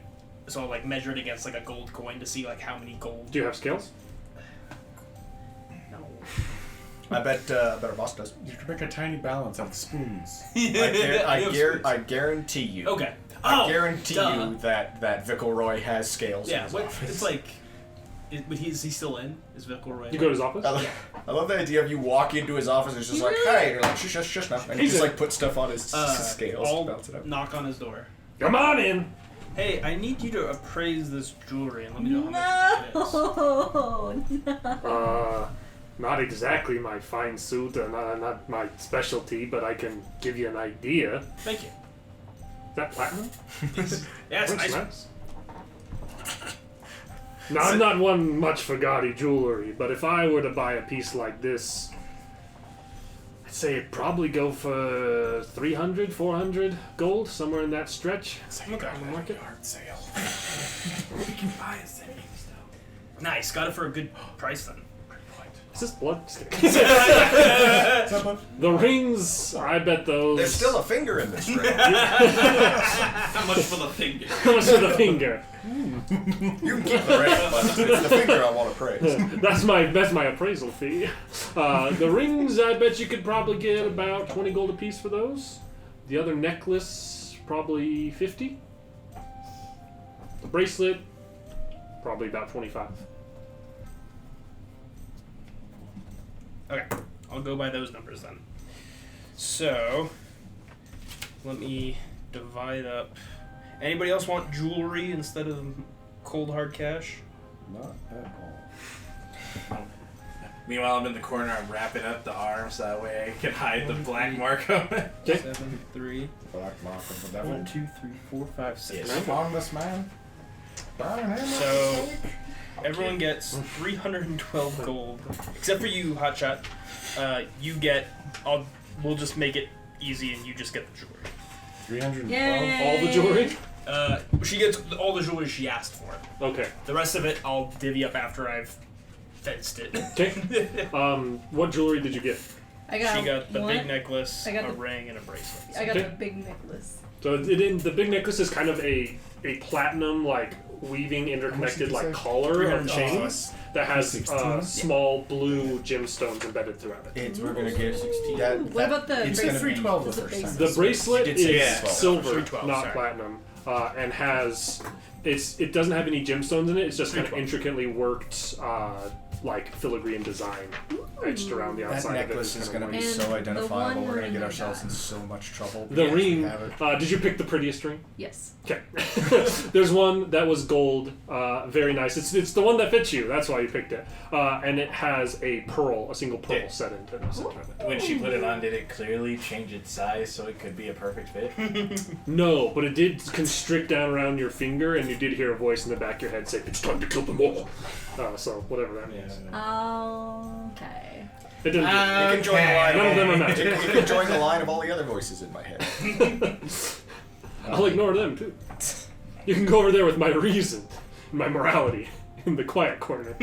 So I'll like measure it against like a gold coin to see like how many gold. Do you have scales? No. I bet our boss does. You could make a tiny balance out of spoons. I guarantee you. Okay. I guarantee duh. you that Vickleroy has scales in Yeah. his What? office. It's like. But is he still in? Is Vickleroy? You go to his office? I love the idea of you walk into his office and it's just like, hey, and you're like, shush now. And he He's just a- like put stuff on his scales to I'll balance it out. knock on his door. Come on in. Hey, I need you to appraise this jewelry and let me know how much it is. No. Not exactly my fine suit, not my specialty, but I can give you an idea. Thank you. Is that platinum? Yeah, it's Looks nice. nice. Now, I'm not one much for gaudy jewelry, but if I were to buy a piece like this, I'd say it'd probably go for 300, 400 gold, somewhere in that stretch. Okay. On the market. Yard sale. We can buy a savings though. Nice. Got it for a good price then. Is this blood? Just kidding. The rings, I bet those. There's still a finger in this ring. How much for the finger? How much for the finger? You can keep the ring, but it's the finger I want to praise. That's my appraisal fee. The rings, I bet you could probably get about 20 gold apiece for those. The other necklace, probably 50. The bracelet, probably about 25. Okay, I'll go by those numbers then. So, let me divide up. Anybody else want jewelry instead of cold hard cash? Not at all. Meanwhile, I'm in the corner. I'm wrapping up the arms that way I can hide the black mark on it. 7, 3. Black mark of the devil. 1, 2, 3, 4, 5, 6. Yes. I'm on this man. Burn him. So, everyone gets 312 gold, except for you, Hotshot. You get. We'll just make it easy, and you just get the jewelry. 312. Yay! All the jewelry? She gets all the jewelry she asked for. Okay. The rest of it, I'll divvy up after I've fenced it. Okay. What jewelry did you get? I got She got the one. big necklace, I got a the- ring, and a bracelet. I got Okay. the big necklace. So the big necklace is kind of a platinum, like, weaving interconnected, you like, say? collar of 312. chains that has 16? small blue gemstones embedded throughout it. We're gonna get What about the It's bracelet? gonna be 312 the Is it first time. basic? The bracelet You did say is 312. silver, 312, not sorry. platinum, and has it doesn't have any gemstones in it. It's just kind of 312. intricately worked, like filigree design etched around the That outside of it. necklace is gonna be And so the identifiable. one We're gonna ring get I ourselves got. in so much trouble. The We actually ring. have it. Did you pick the prettiest ring? Yes. Okay. There's one that was gold. Very nice. It's the one that fits you. That's why you picked it. And it has a single pearl Yeah. set into the center of it. When she put it on, did it clearly change its size so it could be a perfect fit? No, but it did constrict down around your finger, and you did hear a voice in the back of your head say, "It's time to kill them all." So whatever that means. Okay. It didn't. You can join the line. None of them are You magic. can join the line of all the other voices in my head. I'll ignore them too. You can go over there with my reason, my morality, in the quiet corner.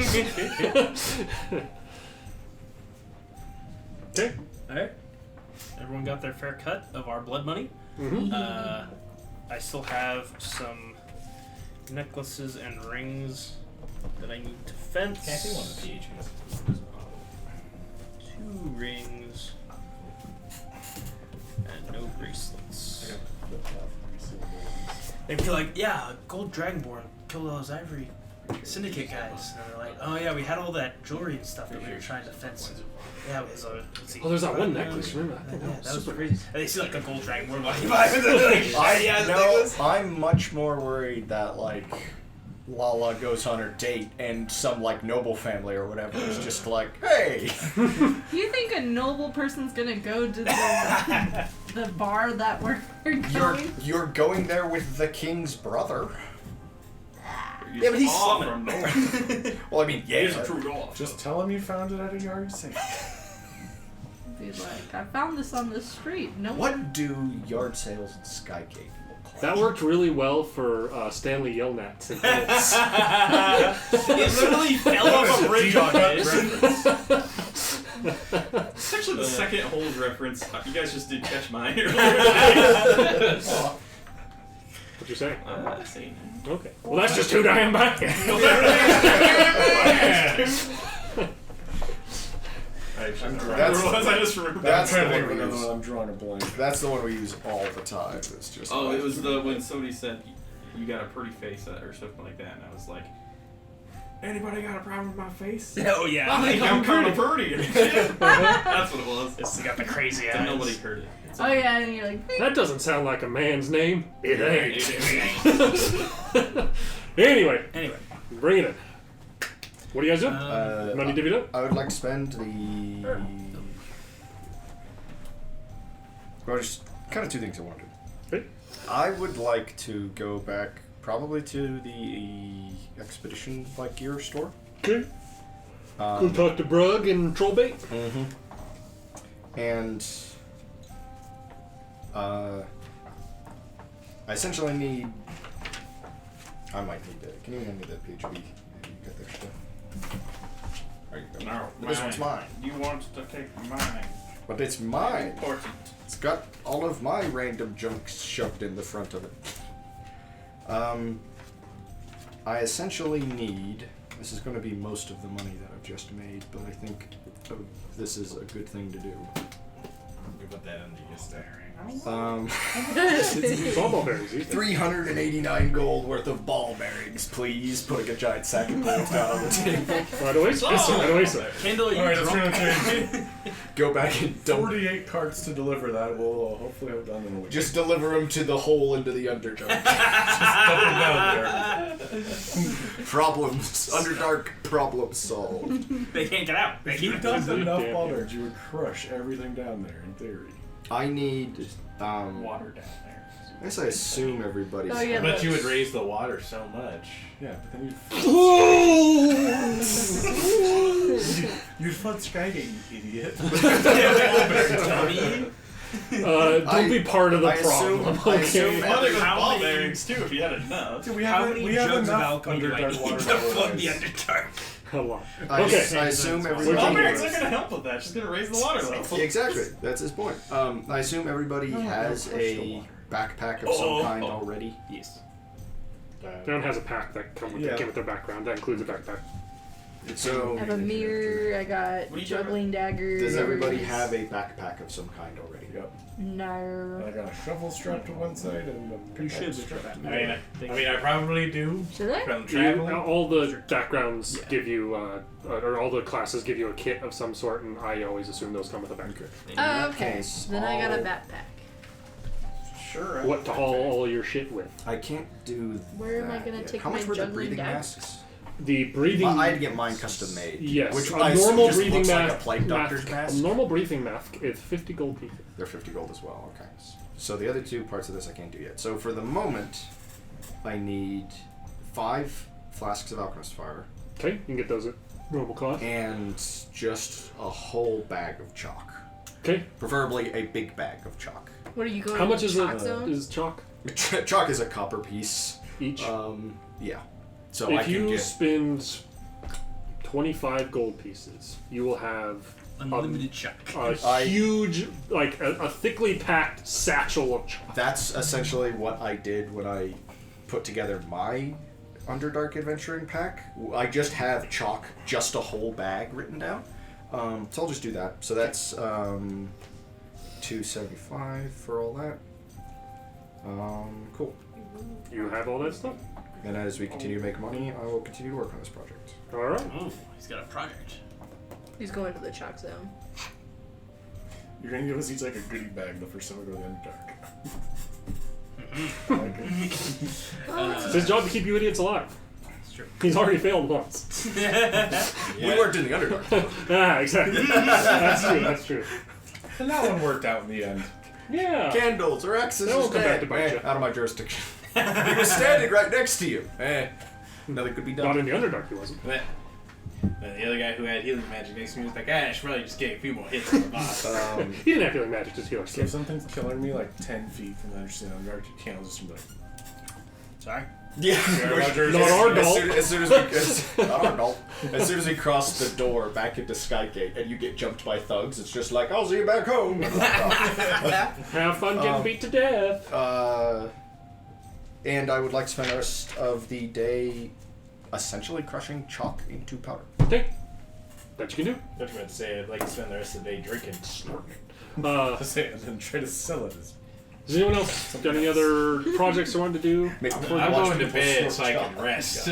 Okay. Alright. Everyone got their fair cut of our blood money. Mm-hmm. I still have some necklaces and rings that I need to fence. Can't see one of the PHPs. 2 rings and no bracelets. They'd be like, yeah, gold dragonborn killed all those Ivory Syndicate guys. And they're like, oh yeah, we had all that jewelry and stuff that we were trying to fence. Yeah, it was let's see. Oh, there's that one necklace. Remember that? Yeah, that was Super crazy. And they see like a gold dragonborn walking by. And they're like, I'm much more worried that like Lala goes on her date and some like noble family or whatever is just like, hey, You think a noble person's gonna go to the bar that we're going? you're going there with the king's brother. Yeah, but he's from Well, I mean, yeah. Just tell him you found it at a yard sale. Be like, I found this on the street. No one. What do yard sales in Skygate look like? That worked really well for Stanley Yelnats. He literally fell off a bridge on it. It's actually the second hold reference. You guys just did catch mine earlier. What'd you say? I'm not saying Okay. Well, that's just who I am back. That's- I just remembered. That's I'm the trying to one think we of another use. one. I'm drawing a blank. That's the one we use all the time. It's just. Oh, it was when somebody said you got a pretty face or something like that, and I was like, anybody got a problem with my face? Oh yeah. I think I'm kind of pretty. That's what it was. It's got the crazy And eyes. nobody heard it. It's Oh yeah, and you're like, That doesn't sound like a man's name. It ain't. It Anyway, Anyway. bring it in. What do you guys do? Money divvied up? I would like to spend the. Well, there's kind of two things I want to do. Okay. I would like to go back probably to the expedition like gear store. Okay. Go talk to Brug and Trollbait. Mm-hmm. And I essentially need. I might need that. Can you hand me that PHP? You got that stuff? There you go. No, But this one's mine. You want to take mine. But it's mine. Important. It's got all of my random junk shoved in the front of it. I essentially need... This is going to be most of the money that I've just made, but I think this is a good thing to do. You put that under your staring. Ball bearings. 389 gold worth of ball bearings, please. Putting a giant sack of gold down on the table. Right away, sir. Right away, sir. Kendall, you Alright, that's drunk? gonna take Go back and dump. 48 carts to deliver that. We'll hopefully have it done in a week. Just deliver them to the hole into the Underdark. dump it down there. Problems. Underdark problem solved. They can't get out. They If you keep dumped enough Yeah. ball bearings, you would crush everything down there, in theory. I need... Water down there. I guess I assume everybody's... Oh, yeah. I bet you would raise the water so much. Yeah, but then you'd flood Skygate, you idiot. Don't be part of the I assume- problem. I assume- Okay. Flooding with How ball many- bearings too, if you had enough. Dude, we How have many we have jugs of enough alchemy do I Underdark need water to flood the otherwise. Underdark? A lot. I Okay. assume We're everybody... Ball talking bearings about- aren't going to help with that. It's just going to raise the water level. Exactly. That's his point. I assume everybody has a backpack of some kind already. Yes. Everyone has a pack that came with their background. That includes a backpack. So, I have a mirror. I got What are you juggling daggers. does everybody have a backpack of some kind already? Yep. No. I got a shovel strapped to one side and a pickaxe strapped to the I other. mean, I probably do Should I? from You, traveling. all the backgrounds give you, or all the classes give you a kit of some sort, and I always assume those come with a backpack. In Oh, that okay. case, Then I got a I'll- backpack. Sure. What to haul all your shit with? I can't do Where am I that gonna yet. take How my much were the juggling breathing daggers? masks? The breathing. I had to get mine custom made. Yes, Which a I assume normal just breathing looks mask. like a plague doctor's A mask. normal breathing mask is 50 gold pieces. They're 50 gold as well. Okay. So the other two parts of this I can't do yet. So for the moment, I need 5 flasks of alchemist fire Okay, you can get those at normal cost. and just a whole bag of chalk. Okay, Preferably a big bag of chalk. What are you going how much to is chalk it? zone? Is chalk Chalk is a copper piece. each? Yeah. So I If can you get. spend 25 gold pieces, you will have Unlimited chuck. a huge, like a thickly packed satchel of chalk. That's essentially what I did when I put together my Underdark adventuring pack. I just have chalk, just a whole bag written down. So I'll just do that. So that's 275 for all that. Cool. You have all that stuff? And as we continue to make money, I will continue to work on this project. Alright. Oh, he's got a project. He's going to the chalk zone. You're gonna give us each like a goodie bag the first time we go to the Underdark. I like it. It's his job to keep you idiots alive. That's true. He's already failed once. We worked in the Underdark. Ah, exactly. That's true. And that one worked out in the end. Yeah. Candles or axes That is will come back dead. to bite ya. Out of my jurisdiction. He was standing right next to you. Nothing could be Not done. in the Underdark, he wasn't. But the other guy who had healing magic next to me was like, I should probably just get a few more hits on the boss. He didn't have healing magic, just healer So skill. if something's killing me like 10 feet from the Underdark, you can't just be like, Sorry? Yeah. Not our As doll. soon as we cross the door back into Skygate and you get jumped by thugs, it's just like, I'll see you back home. Have fun getting beat to death. And I would like to spend the rest of the day essentially crushing chalk into powder. Okay. That you can do. I was about to say, I'd like to spend the rest of the day drinking. to say it and then try to sell it as. Does anyone else got any other projects they wanted to do? I'm going to bed so I can rest.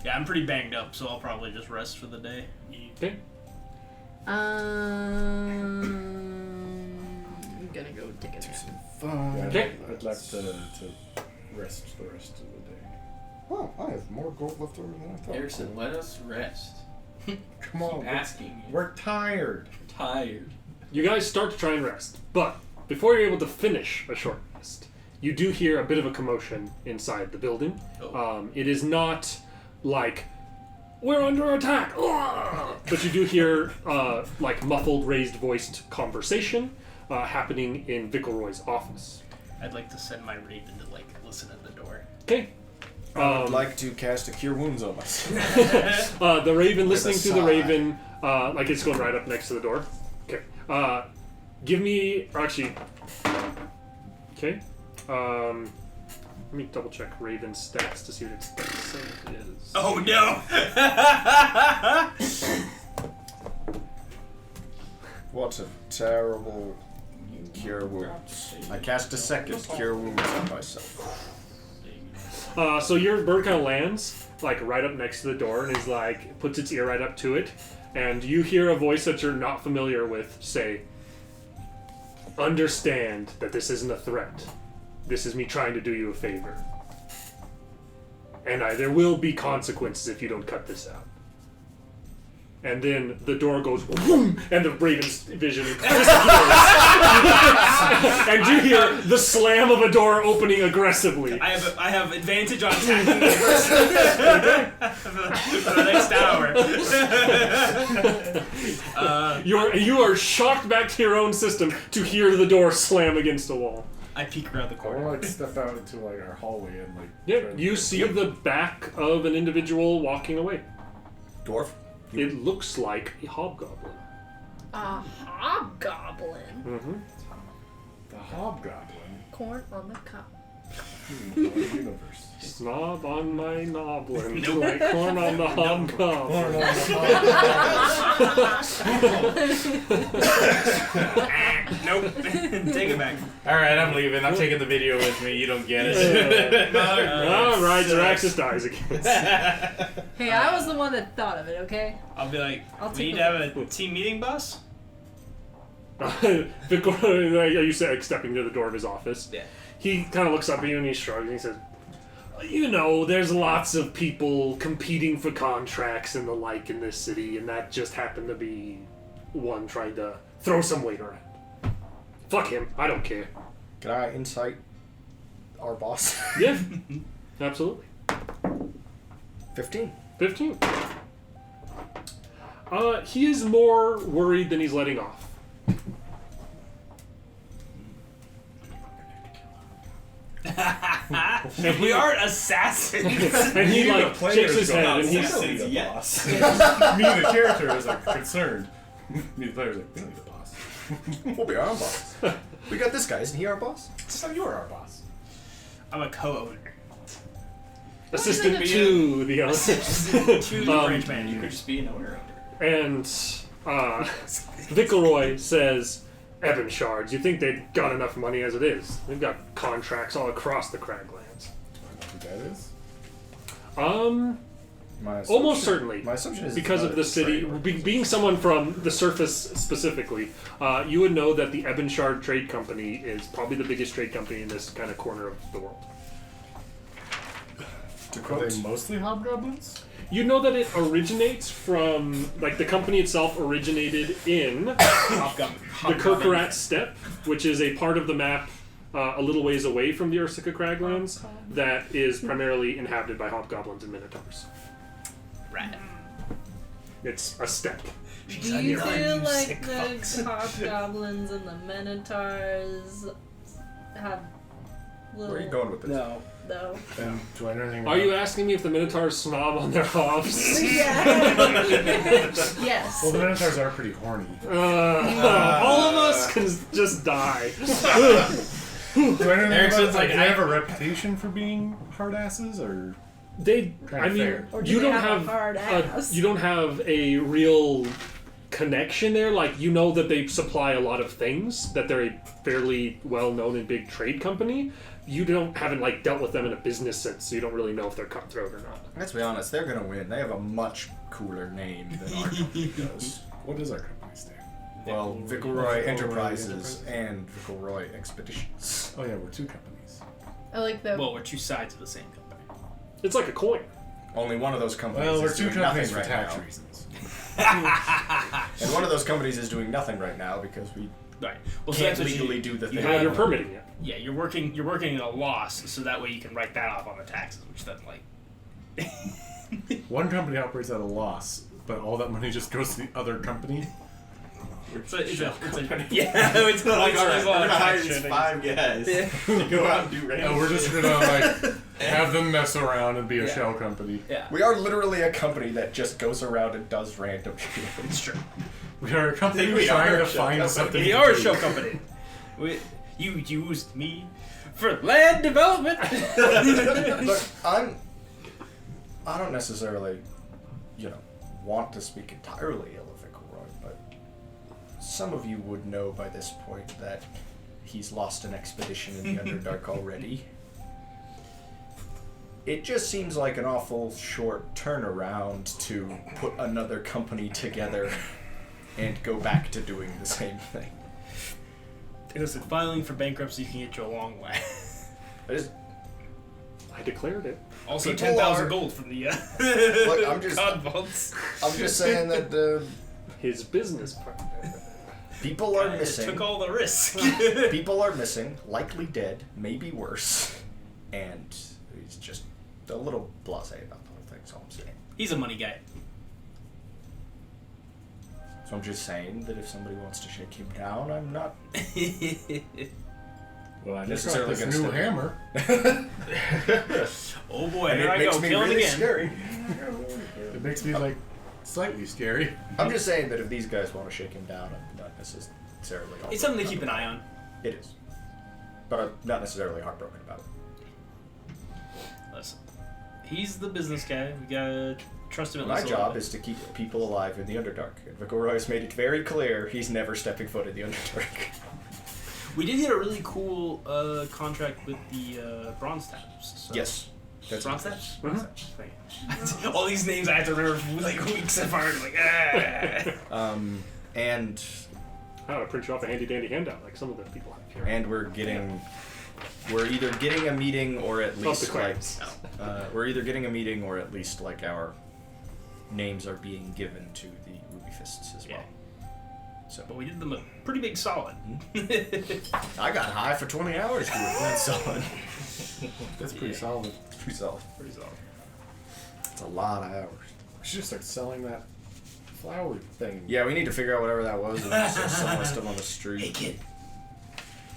Yeah, I'm pretty banged up, so I'll probably just rest for the day. Okay. I'm gonna go take a nap. Fun. Yeah, Okay. I'd like to rest the rest of the day. Oh, I have more gold left over than I thought. Harrison, let us rest. Come on, Keep asking. we're tired. Tired. You guys start to try and rest, but before you're able to finish a short rest, you do hear a bit of a commotion inside the building. It is not like we're under attack, but you do hear like muffled, raised-voiced conversation happening in Vickelroy's office. I'd like to send my raven to, like, listen at the door. Okay, I would like to cast a Cure Wounds on myself. The Raven, listening a to the sigh. Raven, like it's going right up next to the door. Okay. Give me, or actually, okay. Let me double check Raven's stats to see what its save is. Oh no! What a terrible Cure Wounds. I cast a second Cure Wounds on myself. So your bird kind of lands like right up next to the door and is like puts its ear right up to it, and you hear a voice that you're not familiar with say, "Understand that this isn't a threat. This is me trying to do you a favor. And there will be consequences if you don't cut this out." And then the door goes boom, and the Raven's vision disappears. And you hear the slam of a door opening aggressively. I have advantage on attacking the person for the next hour. You are shocked back to your own system to hear the door slam against a wall. I peek around the I corner. want to like step out into like our hallway and like. Yeah, try and- you see the back of an individual walking away. Dwarf? It looks like a hobgoblin. A hobgoblin. Mm-hmm. The hobgoblin. Corn on the cob. The universe. Snob on my noblin, like corn on the hobgoblin. Nope. Take it back. Alright, I'm leaving. I'm taking the video with me. You don't get it. Alright, Zeraxis dies again. Hey, I was the one that thought of it, okay? I'll be like, I'll we take need a to have a team meeting, boss? Are you stepping to the door of his office? Yeah. He kind of looks up at you and he shrugs and he says, "You know, there's lots of people competing for contracts and the like in this city, and that just happened to be one trying to throw some weight around. Fuck him. I don't care." Can I insight our boss? Yeah, absolutely. 15. 15. He is more worried than he's letting off. And we aren't assassins. And he like player shakes is his going, head and "We he's don't need a Yeah. boss." Me, the character, is like concerned. Me, the player, is like, "We don't need a boss." We'll be our own boss. We got this guy. Isn't he our boss? It's like you are our boss. I'm a co-owner. assistant What to the owner. To the branch manager. You could just be an owner. And Vickelroy says, "Ebon shards. You think they've got enough money as it is? They've got contracts all across the Craglands." Who that is? My Almost certainly. My assumption is Because it's of not the a city, trade being someone from the surface specifically, you would know that the Ebon Shard Trade Company is probably the biggest trade company in this kind of corner of the world. To Are quote, they mostly hobgoblins? You know that it originates from, like, the company itself originated in the Kirkarat Steppe, which is a part of the map a little ways away from the Ursika Craglands that is primarily inhabited by hobgoblins and minotaurs. Right. It's a steppe. Do you feel like the hobgoblins and the minotaurs have little... where are you going with this? No. No. And do I know anything Are you asking me if the minotaurs snob on their hobs? Yeah. Yes. Well, the Minotaurs are pretty horny. All of us can just die. Do I know anything Erickson's about, like, do they have I- a reputation for being hard asses, or They, Kinda I mean, fair. Or do you they don't have a hard ass? you don't have a real connection there. Like, you know that they supply a lot of things, that they're a fairly well-known and big trade company. You haven't like dealt with them in a business sense, so you don't really know if they're cutthroat or not. Let's be honest, they're gonna win. They have a much cooler name than our company does. what is our company stand? Well, Vickelroy Enterprises and Vickelroy Expeditions. Oh yeah, we're two companies. I like the... Well, we're two sides of the same company. It's like a coin. Only one of those companies Well, we're is two doing nothing companies for right tax now. reasons. And one of those companies is doing nothing right now because we Right. Well, can't that's what legally you, do the You thing. have your permitting yet. Yeah, you're working at a loss, so that way you can write that off on the taxes, which then One company operates at a loss, but all that money just goes to the other company. It's a yeah. It's Like, all right, we're gonna hire action. these 5 guys to go out and do random. And we're just gonna like have them mess around and be a shell company. Yeah. We are literally a company that just goes around and does random shit. It's true. We are a company We are trying a to show find company. something. We to are a do. show company. You used me for land development. Look, I don't necessarily, want to speak entirely ill of Icaroi, but some of you would know by this point that he's lost an expedition in the Underdark already. It just seems like an awful short turnaround to put another company together and go back to doing the same thing. Listen, filing for bankruptcy can get you a long way. I declared it. Also, People 10,000 are- gold from the Look, I'm just- God vaults. I'm just saying that His business partner. people are Guys missing. took all the risk. People are missing, likely dead, maybe worse, and he's just a little blasé about the whole thing. So I'm saying. He's a money guy. So I'm just saying that if somebody wants to shake him down, I'm not Well, I just got necessarily this gonna new step in. hammer. Oh boy, and here it I makes go, me kill him really again. scary. It makes me like slightly scary. I'm just saying that if these guys want to shake him down, I'm not necessarily. It's something to keep an eye on. It is, but I'm not necessarily heartbroken about it. Listen, he's the business guy. We gotta trust him at My least a little job bit. is to keep people alive in the Underdark. And Vigoroy has made it very clear he's never stepping foot in the Underdark. We did get a really cool contract with the Bronze Taps. So. Yes. That's Bronze Taps? Mhm. All these names I have to remember from like weeks apart. Like, ah. And I ought to print you off a handy dandy handout like some of the people have here. and we're either getting a meeting or at Not least the like claims. we're either getting a meeting or at least like our names are being given to the Ruby Fists as well. So But we did them a pretty big solid. I got high for 20 hours doing that solid. That's pretty solid. Pretty solid. Pretty solid. It's a lot of hours. We should just start selling that flower thing. Yeah, we need to figure out whatever that was and just sell my stuff on the street. Hey kid,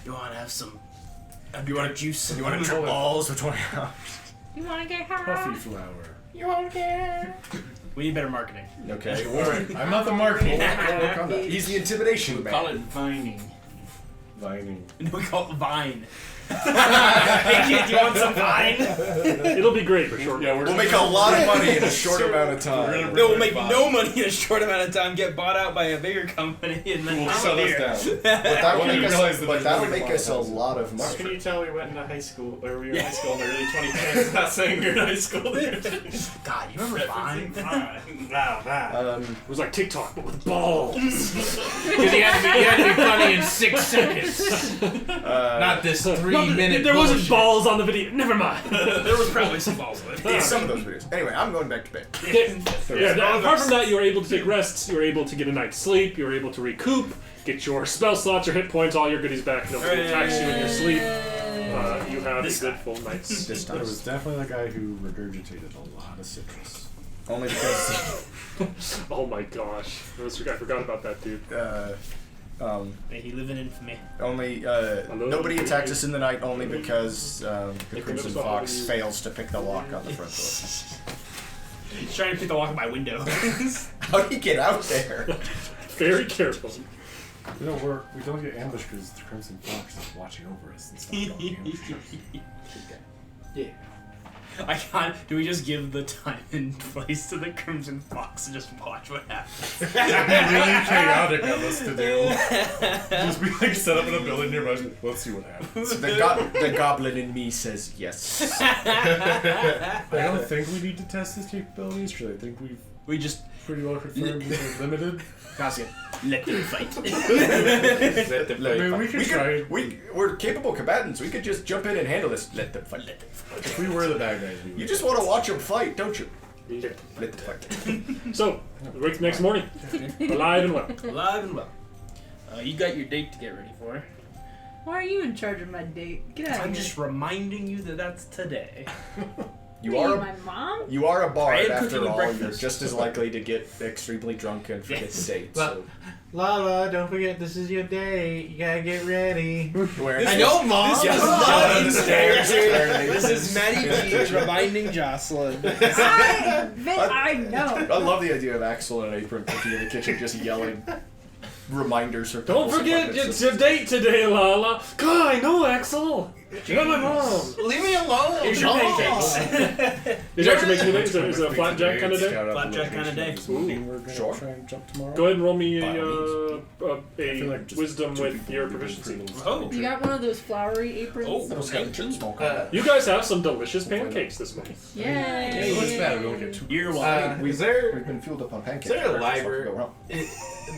you want to have some? You want juice? You want to trip balls for 20 hours? You wanna get high? Puffy flower. You wanna get We need better marketing. Okay. Alright, I'm not the marketing. He's the intimidation man. Call it vining. Vining. We call it Vine. Hey kid, you want some Vine? It'll be great for sure. Yeah, We'll make a lot of money in a short amount of time. No, we'll make no money in a short amount of time, get bought out by a bigger company, and then We'll shut us down. But that'll When you make realize us, that but there's that'll only make us a 5,000. lot of Can money. you tell we went into high school, or we were in high school in the early 2010s? Not saying we were in high school. God, you remember Vine? Wow. It was like TikTok, but with balls. Because you had to be funny in 6 seconds. Not this 3-minute There wasn't bullshit. balls on the video. Never mind. There was probably some balls in it. Some of those videos. Anyway, I'm going back to bed. Apart from that, you're able to take rests. You're able to get a night's sleep. You're able to recoup, get your spell slots, your hit points, all your goodies back. Nobody attacks you in your sleep. You have a good full night's. This There time. was definitely the guy who regurgitated a lot of citrus. Only because Oh my gosh, I forgot about that dude. May he live in infamy. only nobody attacks us in the night only because the Crimson Fox fails to pick the lock on the front door. He's trying to pick the lock of my window. How'd he get out there? Very careful. We don't get ambushed because the Crimson Fox is watching over us and stuff. We don't ambush us. Yeah. I can't. Do we just give the time and place to the Crimson Fox and just watch what happens? It'd be really chaotic of us to do. Just be like set up in a building nearby. Let's see what happens. The goblin in me says yes. I don't think we need to test his capabilities because I think we've We just pretty well confirmed that they're limited. Cassian, let them fight. I mean, we could try. We're capable combatants. We could just jump in and handle this. Let them fight. Let them fight. If we were the bad guys, we would. You just want to watch them fight, don't you? Yeah. Let them fight. So, wake the next morning, alive and well. Alive and well. You got your date to get ready for. Why are you in charge of my date? Get out of I'm here. just reminding you that that's today. You Me, are my mom? you are a I bard am after cooking all. breakfast. You're just as likely to get extremely drunk and forget the date. So. Lala, don't forget this is your day. You gotta get ready. Where I know, Mom. This Yes, is down not the stairs. This is Maddie Beach reminding Jocelyn. I know. I love the idea of Axel in an apron cooking in the kitchen, just yelling reminders for people. Don't forget it's your date today, Lala. God, I know, Axel. You're my mom. Leave me alone. Here's your pancakes. Is it actually making a day? Is it a flapjack kind of day? Flapjack kinda day. We're gonna Sure. try and jump tomorrow. Go ahead and roll me By a feel like just wisdom two with people your would be proficiency. pretty Oh. You got one of those flowery aprons? Oh, Those guys smoke on that. You guys have some delicious pancakes this morning. Yay! Hey, what's bad? We don't get too. You're welcome. Is there We've been fueled up on pancakes. Is there a There's nothing library? go wrong.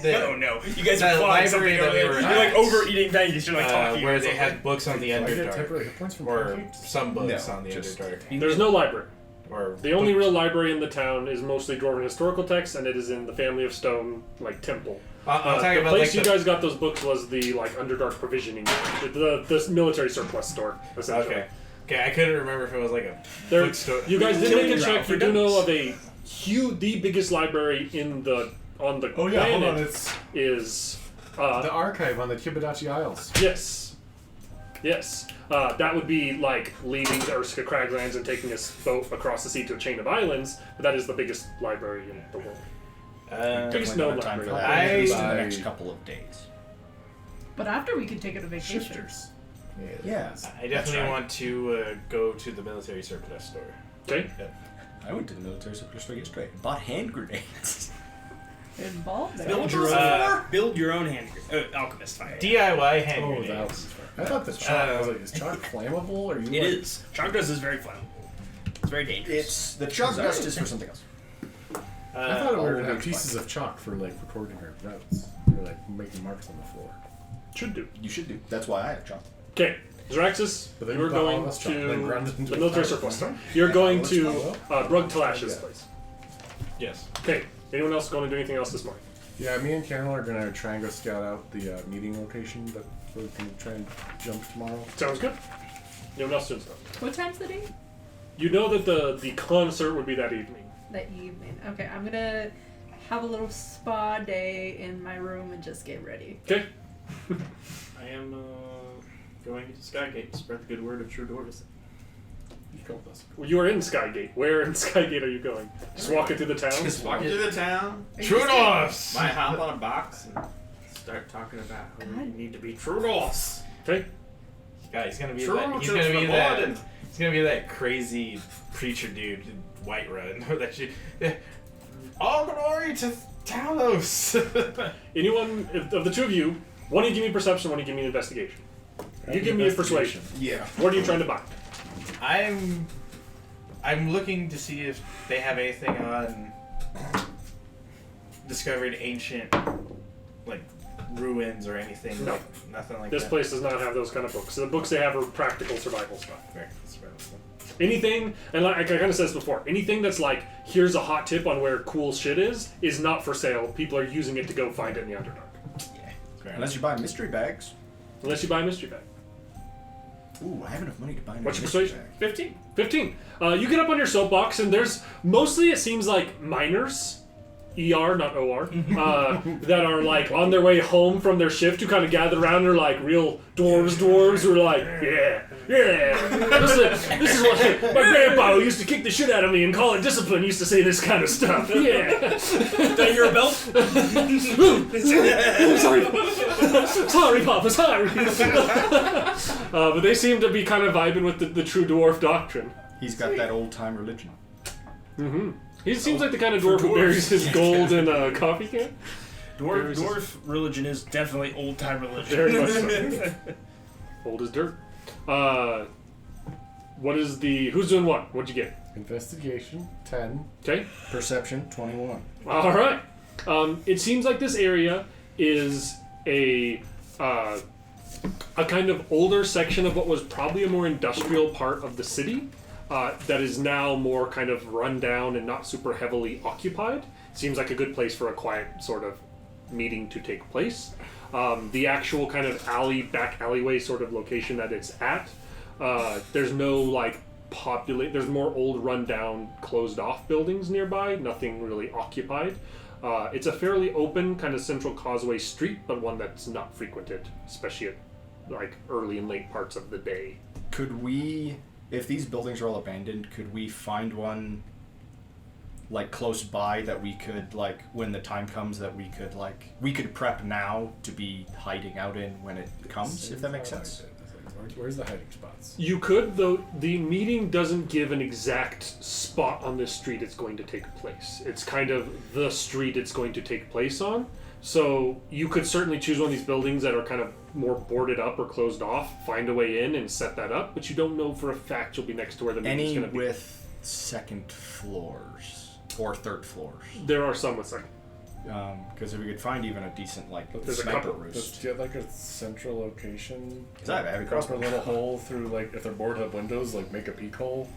Oh no, you guys The are plotting library something that we earlier. were You're like at, overeating pancakes. You're like talking where or they something. had books on the Do I get Underdark, temporary hit points from or pancakes? some books No, on the just- Underdark, There's no library. or The only real library in the town is mostly dwarven historical texts, and it is in the Family of Stone, like, temple. I'm talking The about place like you guys got those books was the, like, Underdark provisioning, the military surplus store, essentially. Okay, I couldn't remember if it was like a There, bookstore. you guys did Killing make a check. ground You for do know ducks. of a huge, the biggest library in the on the Oh yeah, hold planet on. It's is the archive on the Kibadachi Isles. yes, yes. That would be like leaving the Urska Craglands and taking a boat across the sea to a chain of islands. But that is the biggest library in the world. Biggest Definitely known don't have time for library. that. At least in the I- next couple of days. But after we could take it a vacation. Shifters. Yeah. I definitely want to go to the military surplus store. Okay. I went to the military surplus store yesterday. Bought hand grenades. Involved there. Build your own hand. Alchemist fire. DIY hand Oh, that grenades. was fun. I thought the chalk. I was like, is chalk flammable? Or you? It like, is. Chalk dust is very flammable. It's very dangerous. It's the chalk dust is for something else. I thought we were gonna oh, have pieces of chalk for like recording our notes, or like making marks on the floor. Should do. You should do. That's why I have chalk. Okay. Zeraxis, But then you're you got all going this chocolate and to ground it into the military powder. surplus store. You're going let's to go. Brug Talash's place. Yes. Okay. Anyone else going to do anything else this morning? Yeah, me and Carol are gonna try and go scout out the meeting location that we're gonna try and jump tomorrow. Sounds good. Anyone else doing stuff? What time's the date? You know that the concert would be that evening. That evening. Okay, I'm gonna have a little spa day in my room and just get ready. Okay. I am going to Skygate to spread the good word of True Dwarves. You go with us. Well, you are in Skygate. Where in Skygate are you going? Just walking through the town? Just walking through the town, Are you True just Dwarfs! might hop on a box and start talking about how we God. need to be True Dwarves. Okay. Yeah, he's gonna be True that. He's to gonna the be that. warden. He's gonna be that crazy preacher dude in Whiterun. that you. All glory to Talos. Anyone of the two of you, one of you give me perception, one of you give me investigation. You give me a persuasion. Yeah. What are you trying to buy? I'm looking to see if they have anything on discovered ancient like ruins or anything. No. Like, nothing like This that. place does not have those kind of books. So the books they have are practical survival stuff. Very survival. Anything, and like I kind of said this before, anything that's like, here's a hot tip on where cool shit is not for sale. People are using it to go find it in the Underdark. Yeah. Unless you buy mystery bags. Unless you buy a mystery bag. Ooh, I have enough money to buy a What's your mystery persuasion? bag. 15. You get up on your soapbox, and there's mostly, it seems like, miners, ER, not OR, that are like on their way home from their shift who kind of gather around and are like real dwarves who are like, yeah. This is what my grandpa who used to kick the shit out of me and call it discipline used to say this kind of stuff. Yeah. That you're a belt? Sorry, Papa, sorry. But they seem to be kind of vibing with the true dwarf doctrine. He's got that old time religion. Mm-hmm. He seems like the kind of dwarf who buries his gold in a coffee can. Dwarf religion is definitely old time religion. Very much so. Old as dirt. What is the... Who's doing what? What'd you get? Investigation 10. Okay. Perception 21. All right. It seems like this area is a kind of older section of what was probably a more industrial part of the city that is now more kind of run down and not super heavily occupied. Seems like a good place for a quiet sort of meeting to take place. The actual kind of back alleyway sort of location that it's at, there's no like populate. There's more old, rundown, closed-off buildings nearby. Nothing really occupied. It's a fairly open kind of central causeway street, but one that's not frequented, especially at like early and late parts of the day. Could we, if these buildings are all abandoned, could we find one like close by that we could like when the time comes that we could prep now to be hiding out in when it comes, if that makes sense? Where's the hiding spots? You could, though the meeting doesn't give an exact spot on this street it's going to take place. It's kind of the street it's going to take place on. So you could certainly choose one of these buildings that are kind of more boarded up or closed off, find a way in and set that up, but you don't know for a fact you'll be next to where the meeting's going to be. With second floors or third floors? There are some with second. Because if we could find even a decent like There's a sniper couple. roost. Just get like a central location. Because I have a heavy Cross a crossbow. little hole through like if they're boarded up windows, like make a peek hole.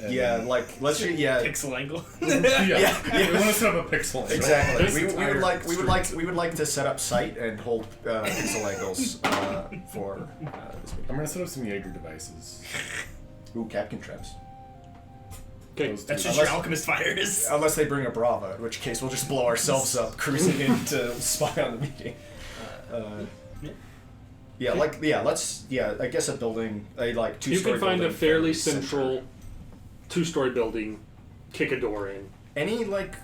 And Yeah, like let's just Pixel angle. yeah. We want to set up a pixel. Right? exactly. This We entire would like to set up sight and hold pixel angles for this meeting. I'm gonna set up some Jaeger devices. Ooh, Captain traps. Okay. Those two. That's just your alchemist fires. Unless they bring a Brava, in which case we'll just blow ourselves up cruising in to spy on the meeting. I guess a building, a like You two-story can find a building, fairly central. central two-story building, kick a door in. Any like,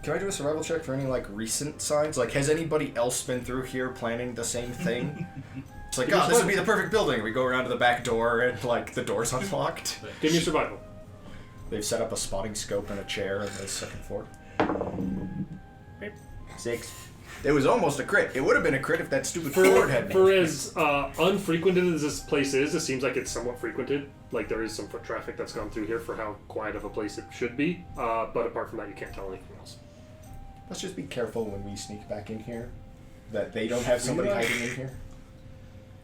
can I do a survival check for any like recent signs? Like, has anybody else been through here planning the same thing? It's like, oh, this would be the perfect building. We go around to the back door and like the door's unlocked. Give me survival. They've set up a spotting scope and a chair on the second floor. 6. It was almost a crit. It would have been a crit if that stupid Ford had For as unfrequented as this place is, it seems like it's somewhat frequented. Like there is some foot traffic that's gone through here for how quiet of a place it should be. But apart from that, you can't tell anything else. Let's just be careful when we sneak back in here, that they don't have somebody hiding in here.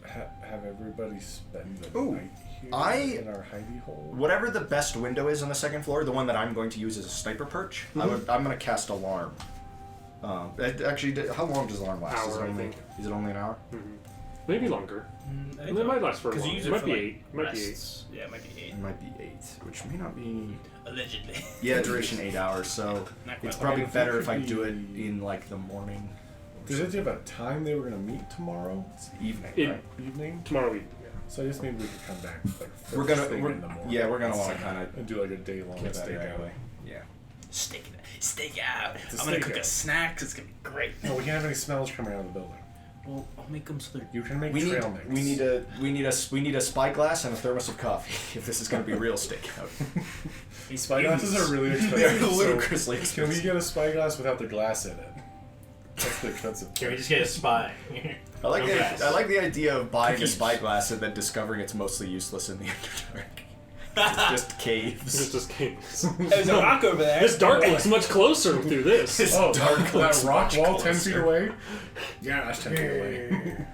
Have everybody spend the Ooh, night here in our hidey hole. Whatever the best window is on the second floor, the one that I'm going to use as a sniper perch, I'm going to cast Alarm. Actually, how long does Alarm last? Hour, I think. Is it only an hour? Maybe longer. I And it might last for a Because while. you use It it might for, be like, 8. It might be 8. rests. Yeah, it might be 8. It might be 8, which may not be... Allegedly. Yeah, duration 8 hours, so Not quite. it's probably I think better it if I could do it be- in, like, the morning. Did they have a time they were gonna meet tomorrow? It's evening, It- right? Evening? Tomorrow we. So I guess maybe we could come back like We're first gonna, thing in the morning. yeah, we're gonna want to kind of and do like a day long get that stakeout. early. Yeah. Steak out. It's a I'm gonna steak cook out. a snack. It's gonna be great. No, we can't have any smells coming out of the building. Well, I'll make them so they're. You can make We need, trail mix. we need a spyglass and a thermos of coffee if this is going to be real stakeout. These Spyglasses are really expensive. They're so ludicrously Can we expensive. get a spyglass without the glass in it? That's the expensive. Can we just get a spy? I like No the glass. I like the idea of buying a Cookies. spyglass and then discovering it's mostly useless in the Underdark. It's just caves. It's just games. There's a rock over there. This dark looks much closer through this. Oh, Dark that looks rock much wall 10 closer. feet away? Yeah, that's 10 feet away.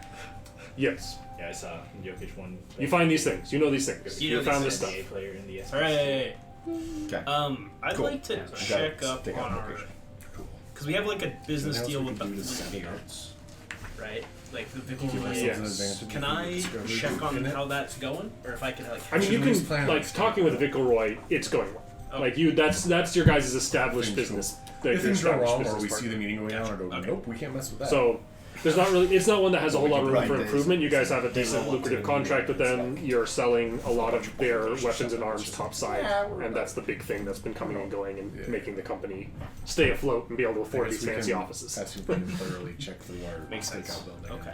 Yes. Yeah, I saw Jokic one. You find these things. You know these things. You You know found these this stuff. NBA player in the Hooray! Okay. I'd Cool. like to Yeah, so we check gotta up stick on on our, location. because we have like a business Anything deal else with we the can do to Vicar, notes? right? Like the Give Vicar. ourselves Yes. an advantage Can if we I discover check on in it. how that's going, or if I can like? I mean, you Should we can plan like on talking with Viceroy. It's going well. Okay. Like you, that's your guys' established Things business. If things go wrong, or business we see partner. the meeting going on, or go, Okay. nope, we can't mess with that. So there's not really. It's not one that has a whole We lot can of room grind for days. improvement. You guys have a decent, roll up lucrative to contract with them. stuff. You're selling a lot of their weapons and arms Yeah, topside, and that's the big thing that's been coming and going and Yeah. making the company stay afloat and be able to I afford guess these we fancy can offices. Ask you to thoroughly check through our Makes sense. stakeout building. Okay.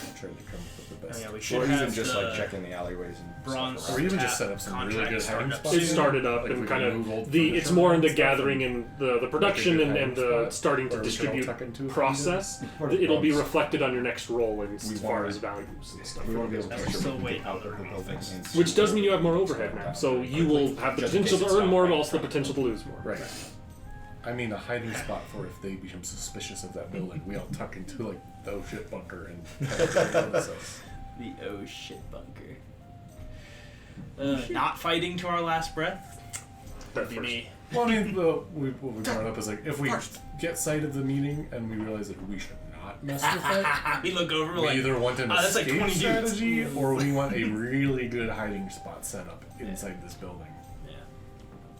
And try to come up with the Oh, best. yeah, we should Or have even just the like checking the alleyways and bronze stuff Or around. even just tap set up some really contract good started hiding up spots. It started up Like and we kind can move of old the. furniture It's more and into stuff gathering and and the production good and hiding the spot, starting or to we can all distribute tuck into if we process. need it. It'll be Or reflected on your next roll as We far want- as values and stuff. We want to be able to I'm make sure still we can waiting get out on the of the building. and- Which does mean you have more overhead now, so you will have the Just in potential case to it's earn not more, but right also the in front potential to lose more. Right. I mean, a hiding spot for if they become suspicious of that building. We all tuck into like the oh shit bunker and notice us. the oh shit bunker. Not fighting to our last breath. That'd be First. me. Well, I mean, what we brought up is like if we get sight of the meeting and we realize that we should not mess with it. We look over We like, either want an that's like escape 20 dudes. strategy, or we want a really good hiding spot set up inside this building. yeah.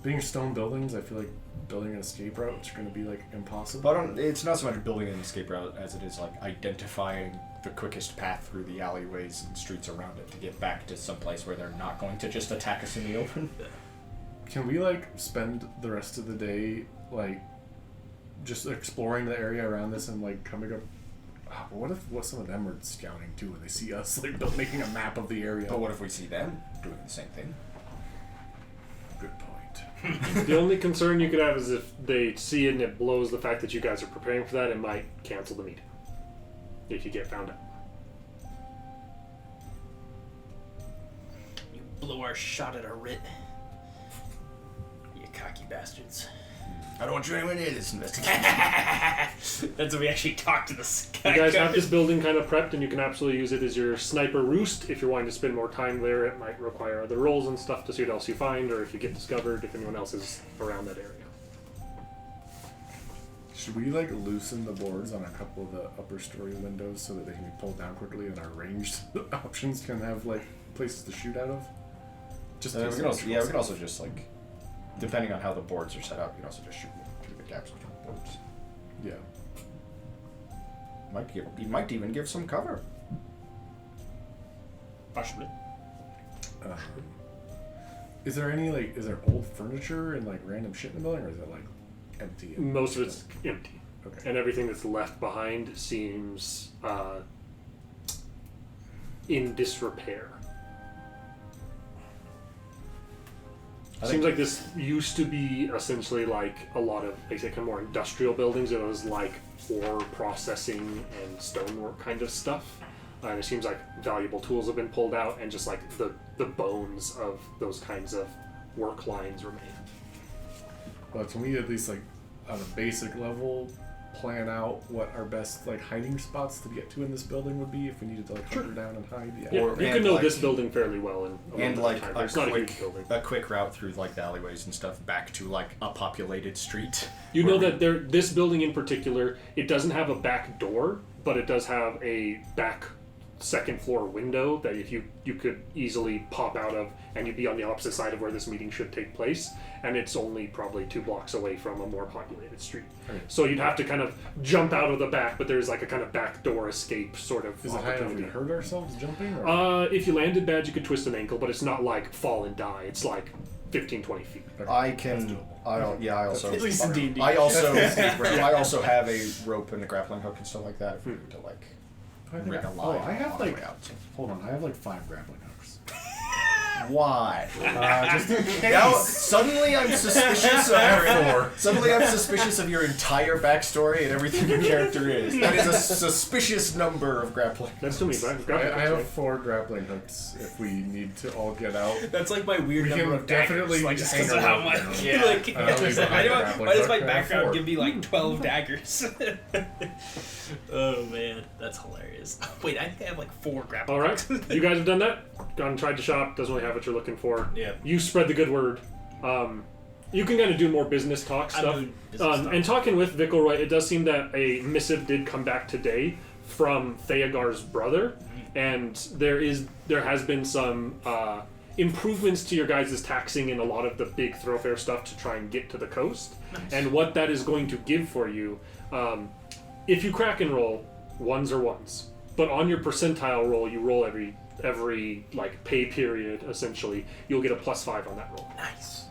Being stone buildings, I feel like building an escape route is going to be like impossible. But it's not so much building an escape route as it is like identifying the quickest path through the alleyways and streets around it to get back to some place where they're not going to just attack us in the open. Can we like spend the rest of the day like just exploring the area around this and like coming up? What some of them are scouting too when they see us like making a map of the area? But what if we see them doing the same thing? Good point. The only concern you could have is if they see it and it blows the fact that you guys are preparing for that, it might cancel the meeting. If you get found out. You blew our shot at our writ. You cocky bastards. I don't want you anywhere near this investigation. That's when we actually talk to the sky. You guys have this building kind of prepped, and you can absolutely use it as your sniper roost. If you're wanting to spend more time there, it might require other rolls and stuff to see what else you find, or if you get discovered, if anyone else is around that area. Should we like loosen the boards on a couple of the upper story windows so that they can be pulled down quickly and our ranged options can have like places to shoot out of? Just we can also just like, depending on how the boards are set up, you can also just shoot through the gaps between the boards. Yeah. He might even give some cover. Possibly. Is there old furniture and like random shit in the building, or is it like empty? Most of it's empty. Okay. And everything that's left behind seems in disrepair. Seems like this used to be essentially like a lot of kind of more industrial buildings. It was like ore processing and stonework kind of stuff. And it seems like valuable tools have been pulled out, and just like the bones of those kinds of work lines remain. But can we at least like on a basic level plan out what our best like hiding spots to get to in this building would be if we needed to like hunker down and hide? Yeah, Or- you and can know like- this building fairly well in Like time. a It's not a huge building. quick route through like the alleyways and stuff back to like a populated street. You where know we- that this building in particular, it doesn't have a back door, but it does have a back second floor window that if you could easily pop out of, and you'd be on the opposite side of where this meeting should take place, and it's only probably 2 blocks away from a more populated street. Okay. So you'd have to kind of jump out of the back, but there's like a kind of back door escape sort of Is it high enough opportunity. to hurt ourselves jumping? Or? If you landed bad, you could twist an ankle, but it's not like fall and die. It's like 15-20 feet. Okay. I That's can. doable. I also. At least in D&D. I also have a rope and a grappling hook and stuff like that. If we need to like I think rig a I line. have all the like way out. hold on, I have like 5 grappling hooks. Why? Just in case. Now suddenly I'm suspicious of suddenly I'm suspicious of your entire backstory and everything your character is. That is a suspicious number of grappling. That's too many. I have 4 grappling hooks if we need to all get out. That's like my weird We number can of daggers, definitely like just hang because of a how rope much. down. Yeah. Like, leave why, behind do the I- grappling why does hook my and I have background 4. give me like 12 daggers? Oh man, that's hilarious. Wait, I think I have like 4 grappling All right, hooks. you guys have done that. Gone and tried to shop. Doesn't really have what you're looking for. Yeah. You spread the good word. You can kind of do more business talk I'm stuff. doing business talk. And talking with Vickelroy, it does seem that a missive did come back today from Theogar's brother, and there has been some improvements to your guys' taxing in a lot of the big thoroughfare stuff to try and get to the coast. And what that is going to give for you, if you crack and roll, 1s are 1s. But on your percentile roll, you roll every like pay period essentially. You'll get a +5 on that roll. Nice.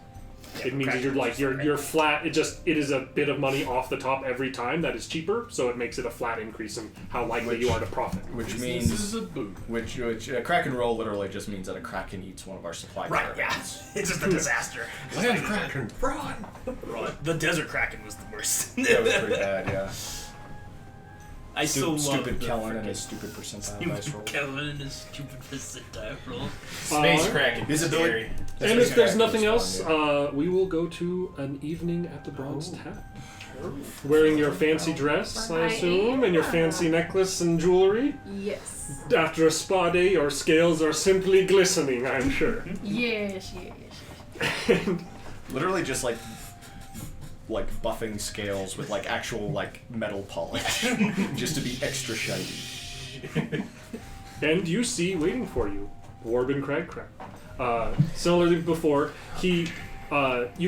It means that you're flat. It is a bit of money off the top every time that is cheaper, so it makes it a flat increase in how likely you are to profit. Which This means is a boot. which crack and roll literally just means that a kraken eats one of our supply Right, yeah. caravans. It's just a disaster. Land Kraken. Run! The desert kraken was the worst. That was pretty bad, yeah. I still love Stupid the Kellen and frickin' his stupid percentile dice roll. Kellen and his stupid percentile roll. Space Kraken. Visibility. Scary. And if there's Kraken nothing was else, fun, we will go to an evening at the Bronze Tap. Wearing your fancy dress, I assume, and your fancy necklace and jewelry. Yes. After a spa day, your scales are simply glistening, I'm sure. Yes. And Literally just like like buffing scales with like actual like metal polish, just to be extra shiny. And you see, waiting for you, Warbin Cragcrack. Similarly before, you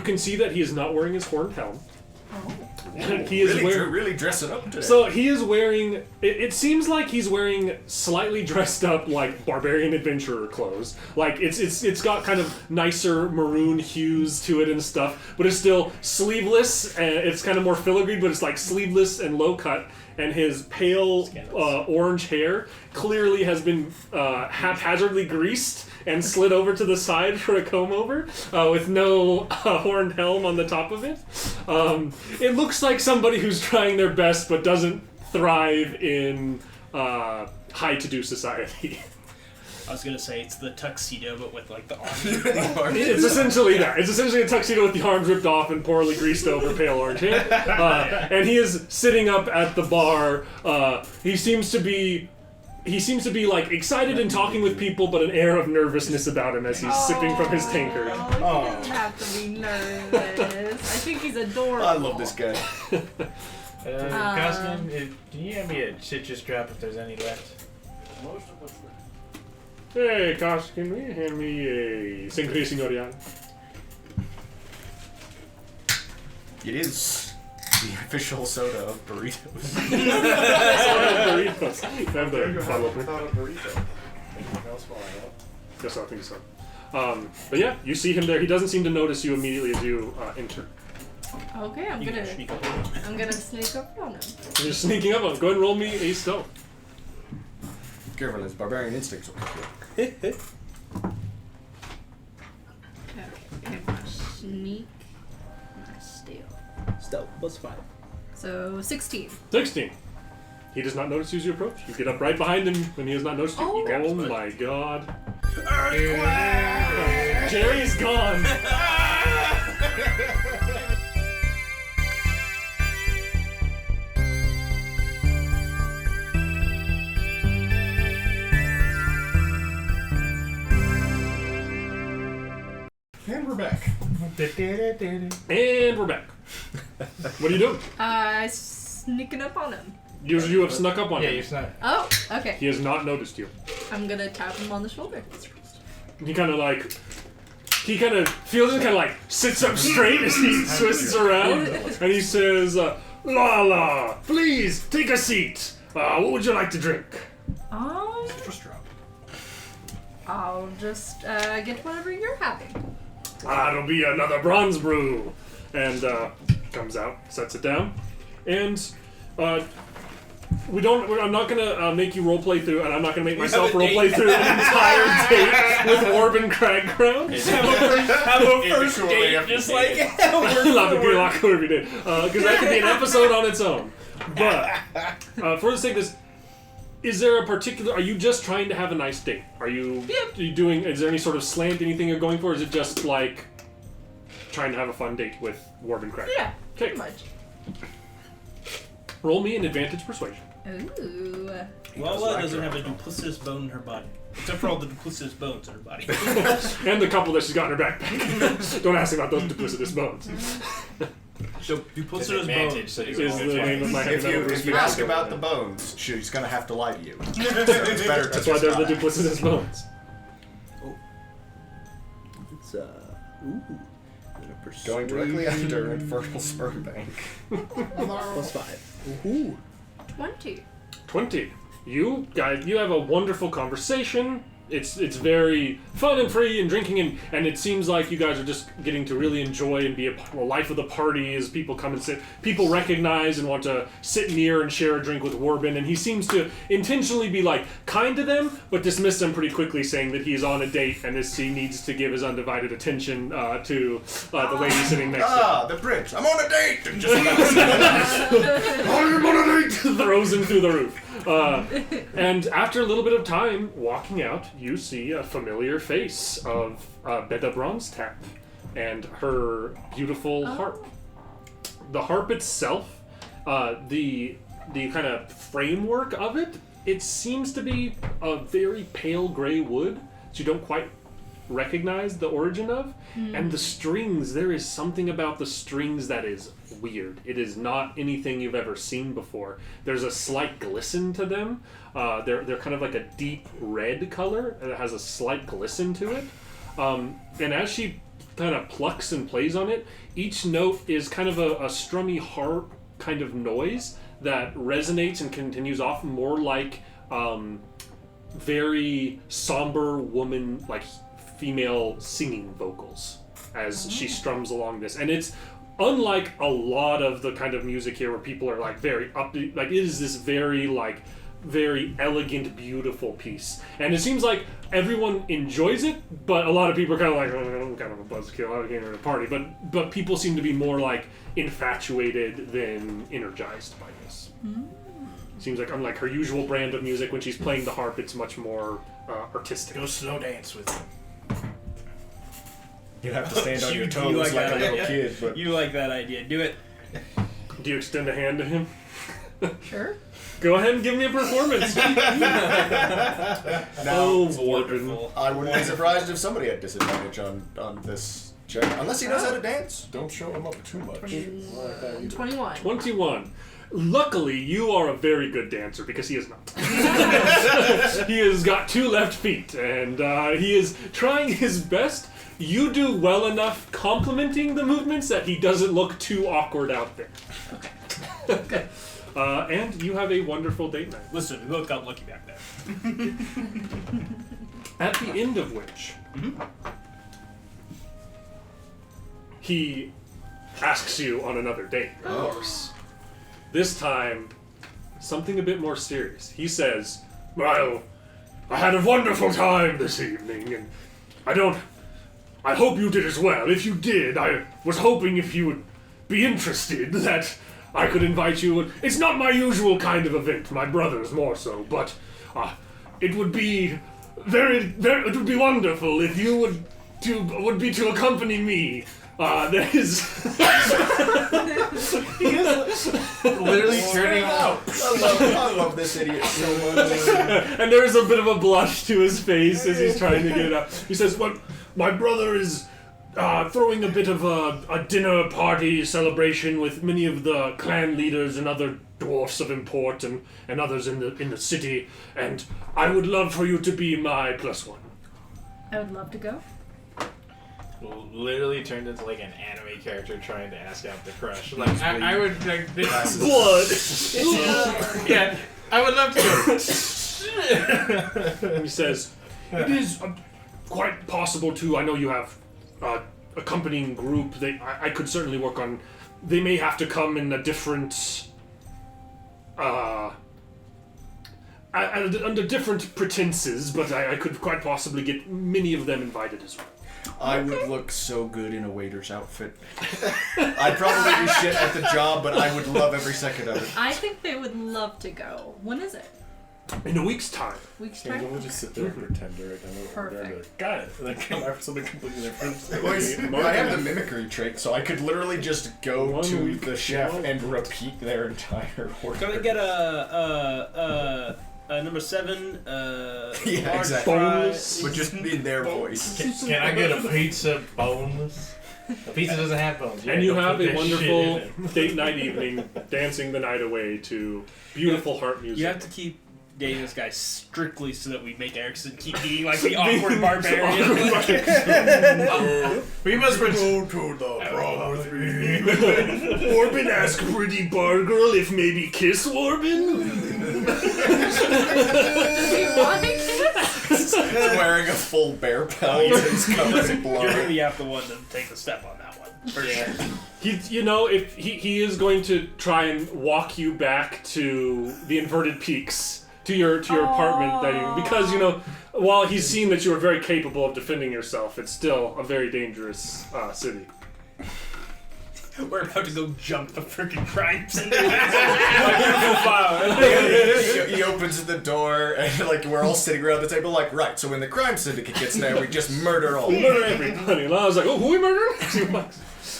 can see that he is not wearing his horned helm. He is really dressing up today. So he is wearing. It seems like he's wearing slightly dressed up like barbarian adventurer clothes. Like it's got kind of nicer maroon hues to it and stuff, but it's still sleeveless and it's kind of more filigreed, but it's like sleeveless and low cut. And his pale orange hair clearly has been haphazardly greased and slid over to the side for a comb over, with no horned helm on the top of it. It looks like somebody who's trying their best but doesn't thrive in high-to-do society. I was gonna say it's the tuxedo, but with like the arms. It's essentially that. It's essentially a tuxedo with the arms ripped off and poorly greased over pale orange hair. And he is sitting up at the bar. He seems to be like excited and talking with people, but an air of nervousness about him as he's sipping from his tankard. He doesn't have to be nervous. I think he's adorable. I love this guy. Cosmin, can you hand me a citrus drop if there's any left? Hey, Kosh, can you hand me a Sangria Signorial? It is the official soda of burritos. Burritos. Have the bottle opener. Without a burrito. Anything else while I know? Yes, I think so. But yeah, you see him there. He doesn't seem to notice you immediately as you enter. Okay, I'm You gonna can sneak up on him. I'm gonna sneak up on him. You're sneaking up on him. Go ahead and roll me a stealth. Careful, his barbarian instincts will kill you. Okay, my sneak, my steal. Stealth +5. So 16. 16. He does not notice you as you approach. You get up right behind him when he has not noticed you. Oh. Oh my god. Jerry's gone. And we're back. And we're back. What are you doing? Sneaking up on him. You have snuck up on Yeah, him. you're not. Oh, okay. He has not noticed you. I'm gonna tap him on the shoulder. He kind of feels and kind of like sits up straight as he twists around, and he says, "Lala, please take a seat. What would you like to drink?" Citrus drop. I'll just get whatever you're having. It'll be another bronze brew. And comes out, sets it down, and I'm not gonna make you roleplay through, and I'm not gonna make myself roleplay through an entire date with Warbin Cragcrown. Have a first date, just like Because that could be an episode on its own. But for the sake of this, is there a particular? Are you just trying to have a nice date? Are you doing? Is there any sort of slant, anything you're going for? Or is it just like trying to have a fun date with Warbin Cragcrown? Yeah, Okay. pretty much. Roll me an advantage persuasion. Ooh. Lala doesn't have a duplicitous bone in her body. Except for all the duplicitous bones in her body. And the couple that she's got in her backpack. Don't ask about those duplicitous bones. So duplicitous Advantage, bones. so you Is the name of my If you ask about the bones, she's gonna have to lie to you. So it's better to That's why just they're the not. duplicitous bones. It's Going directly after Infernal Sperm Bank. +5. 20. 20. You guys, you have a wonderful conversation. It's very fun and free and drinking, and it seems like you guys are just getting to really enjoy and be a life of the party as people come and sit. People recognize and want to sit near and share a drink with Warbin, and he seems to intentionally be like kind to them, but dismiss them pretty quickly, saying that he's on a date and he needs to give his undivided attention to the lady sitting next to him. The prince. I'm on a date. And just I'm on a date! Throws him through the roof. And after a little bit of time walking out, you see a familiar face of Beda Bronzetap and her beautiful harp. The harp itself, the kind of framework of it, it seems to be a very pale gray wood, so you don't quite recognize the origin of. And the strings, there is something about the strings that is weird. It is not anything you've ever seen before. There's a slight glisten to them. They're kind of like a deep red color, and it has a slight glisten to it. And as she kind of plucks and plays on it, each note is kind of a strummy harp kind of noise that resonates and continues off more like very somber woman, like female singing vocals as she strums along this. And it's unlike a lot of the kind of music here where people are like very upbeat. Like, it is this very like very elegant, beautiful piece, and it seems like everyone enjoys it, but a lot of people are kind of like, oh, I'm kind of a buzzkill, I came here to party, but people seem to be more like infatuated than energized by this. Seems like unlike her usual brand of music, when she's playing the harp, it's much more artistic. Go slow dance with them. You have to stand on your You toes like like that a little idea? kid. But You like that idea? Do it. Do you extend a hand to him? Sure. Go ahead and give me a performance. Oh, Warden. I wouldn't be surprised if somebody had disadvantage on this check, unless he knows how to dance. Don't show him up too much. 21. 21. Luckily, you are a very good dancer, because he is not. He has got 2 left feet, and he is trying his best. You do well enough complimenting the movements that he doesn't look too awkward out there. Okay. Good. And you have a wonderful date night. Listen, look up Lucky back there. At the end of which, he asks you on another date, of course. This time, something a bit more serious. He says, well, I had a wonderful time this evening, and I hope you did as well. If you did, I was hoping if you would be interested that I could invite you. It's not my usual kind of event, my brother's more so, but it would be it would be wonderful if you would be to accompany me. There is Literally turning out. I love this idiot so much. and there is a bit of a blush to his face as he's trying to get it up. He says, well, my brother is throwing a bit of a dinner party celebration with many of the clan leaders and other dwarfs of import and others in the city, and I would love for you to be my +1. I would love to go. Literally turned into like an anime character trying to ask out the crush. Like I would like this Blood! yeah, I would love to. He says, it is quite possible too. I know you have accompanying group. I could certainly work on. They may have to come in a different, under different pretenses, but I could quite possibly get many of them invited as well. I would look so good in a waiter's outfit. I'd probably be shit at the job, but I would love every second of it. I think they would love to go. When is it? In a week's time. Week's Yeah, time? we'll just sit there and pretend to write down the order and be Perfect. like, got it. And then come back with something completely different. Well, I have the mimicry trait, so I could literally just go One to week, the chef well. and repeat their entire order. Gonna get a number 7. Yeah, large exactly. Boneless. Would just be in their voice. Can I get a pizza boneless? A pizza doesn't have bones. And you don't have put a that wonderful shit in it. date night evening, dancing the night away to beautiful harp music. You have to keep dating this guy strictly so that we make Erickson keep being like the awkward barbarian. We must Go to the prom with me. Warbin, ask pretty bar girl if maybe kiss Warbin? He's wearing a full bear pelt and he's covered in You're blood. gonna be the one to take the step on that one. For sure. If he is going to try and walk you back to the inverted peaks, to your apartment that evening, because while he's seen that you are very capable of defending yourself, it's still a very dangerous city. We're about to go jump the freaking crime scene. He opens the door and we're all sitting around the table right, so when the crime syndicate gets there, we just murder all. Murder everybody. And I was like, oh, who we murdering?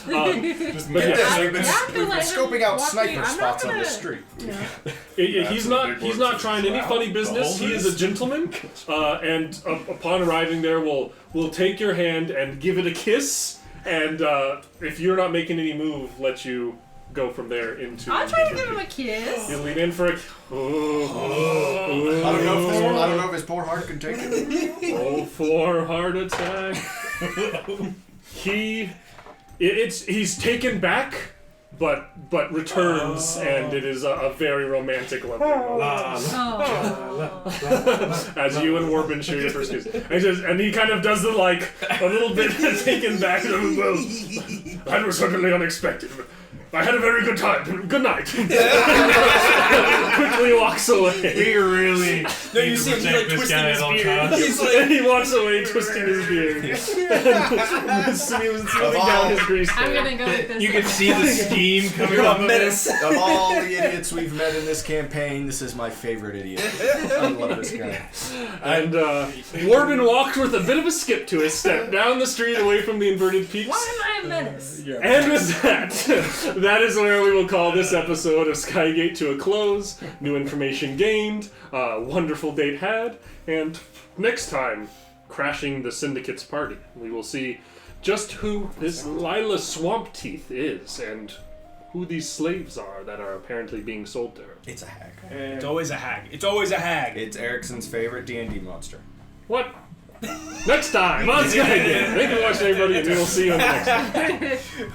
Just But Get yeah. this, we've been Yeah, I feel scoping out walking- sniper I'm not spots on gonna- the street. Yeah. He's That's a not. big He's word not for trying any trout. funny business. He is a gentleman, and upon arriving there, will take your hand and give it a kiss. And if you're not making any move, let you go from there into. I'll try to give him a kiss. You lean in for a. Oh, I don't know if his poor heart can take it. Roll for heart attack. He's taken back, but returns, and it is a very romantic lovely moment. Oh. As you and Warbin share your first kiss. And he kind of does the like a little bit taken back. Well, that was certainly unexpected. I had a very good time. Good night. Quickly walks away. We really No, you need see to him, he's, protect like, this guy twisting at all his beard. times. He's And he walks away, twisting his beard. Smoothing down his grease. I'm there. gonna go with this. You can see the steam coming You're off a of menace. Of all the idiots we've met in this campaign, this is my favorite idiot. I love this guy. And Warbin walked with a bit of a skip to his step down the street away from the inverted peaks. Why am I a menace? And with that, that is where we will call this episode of Skygate to a close. New information gained, wonderful date had, and next time, crashing the Syndicate's party. We will see just who this Lila Swamp Teeth is, and who these slaves are that are apparently being sold to her. It's a hag. It's always a hag. It's always a hag. It's Erickson's favorite D&D monster. What? Next time on Skygate! Thank you for watching, everybody, and we will see you on the next one.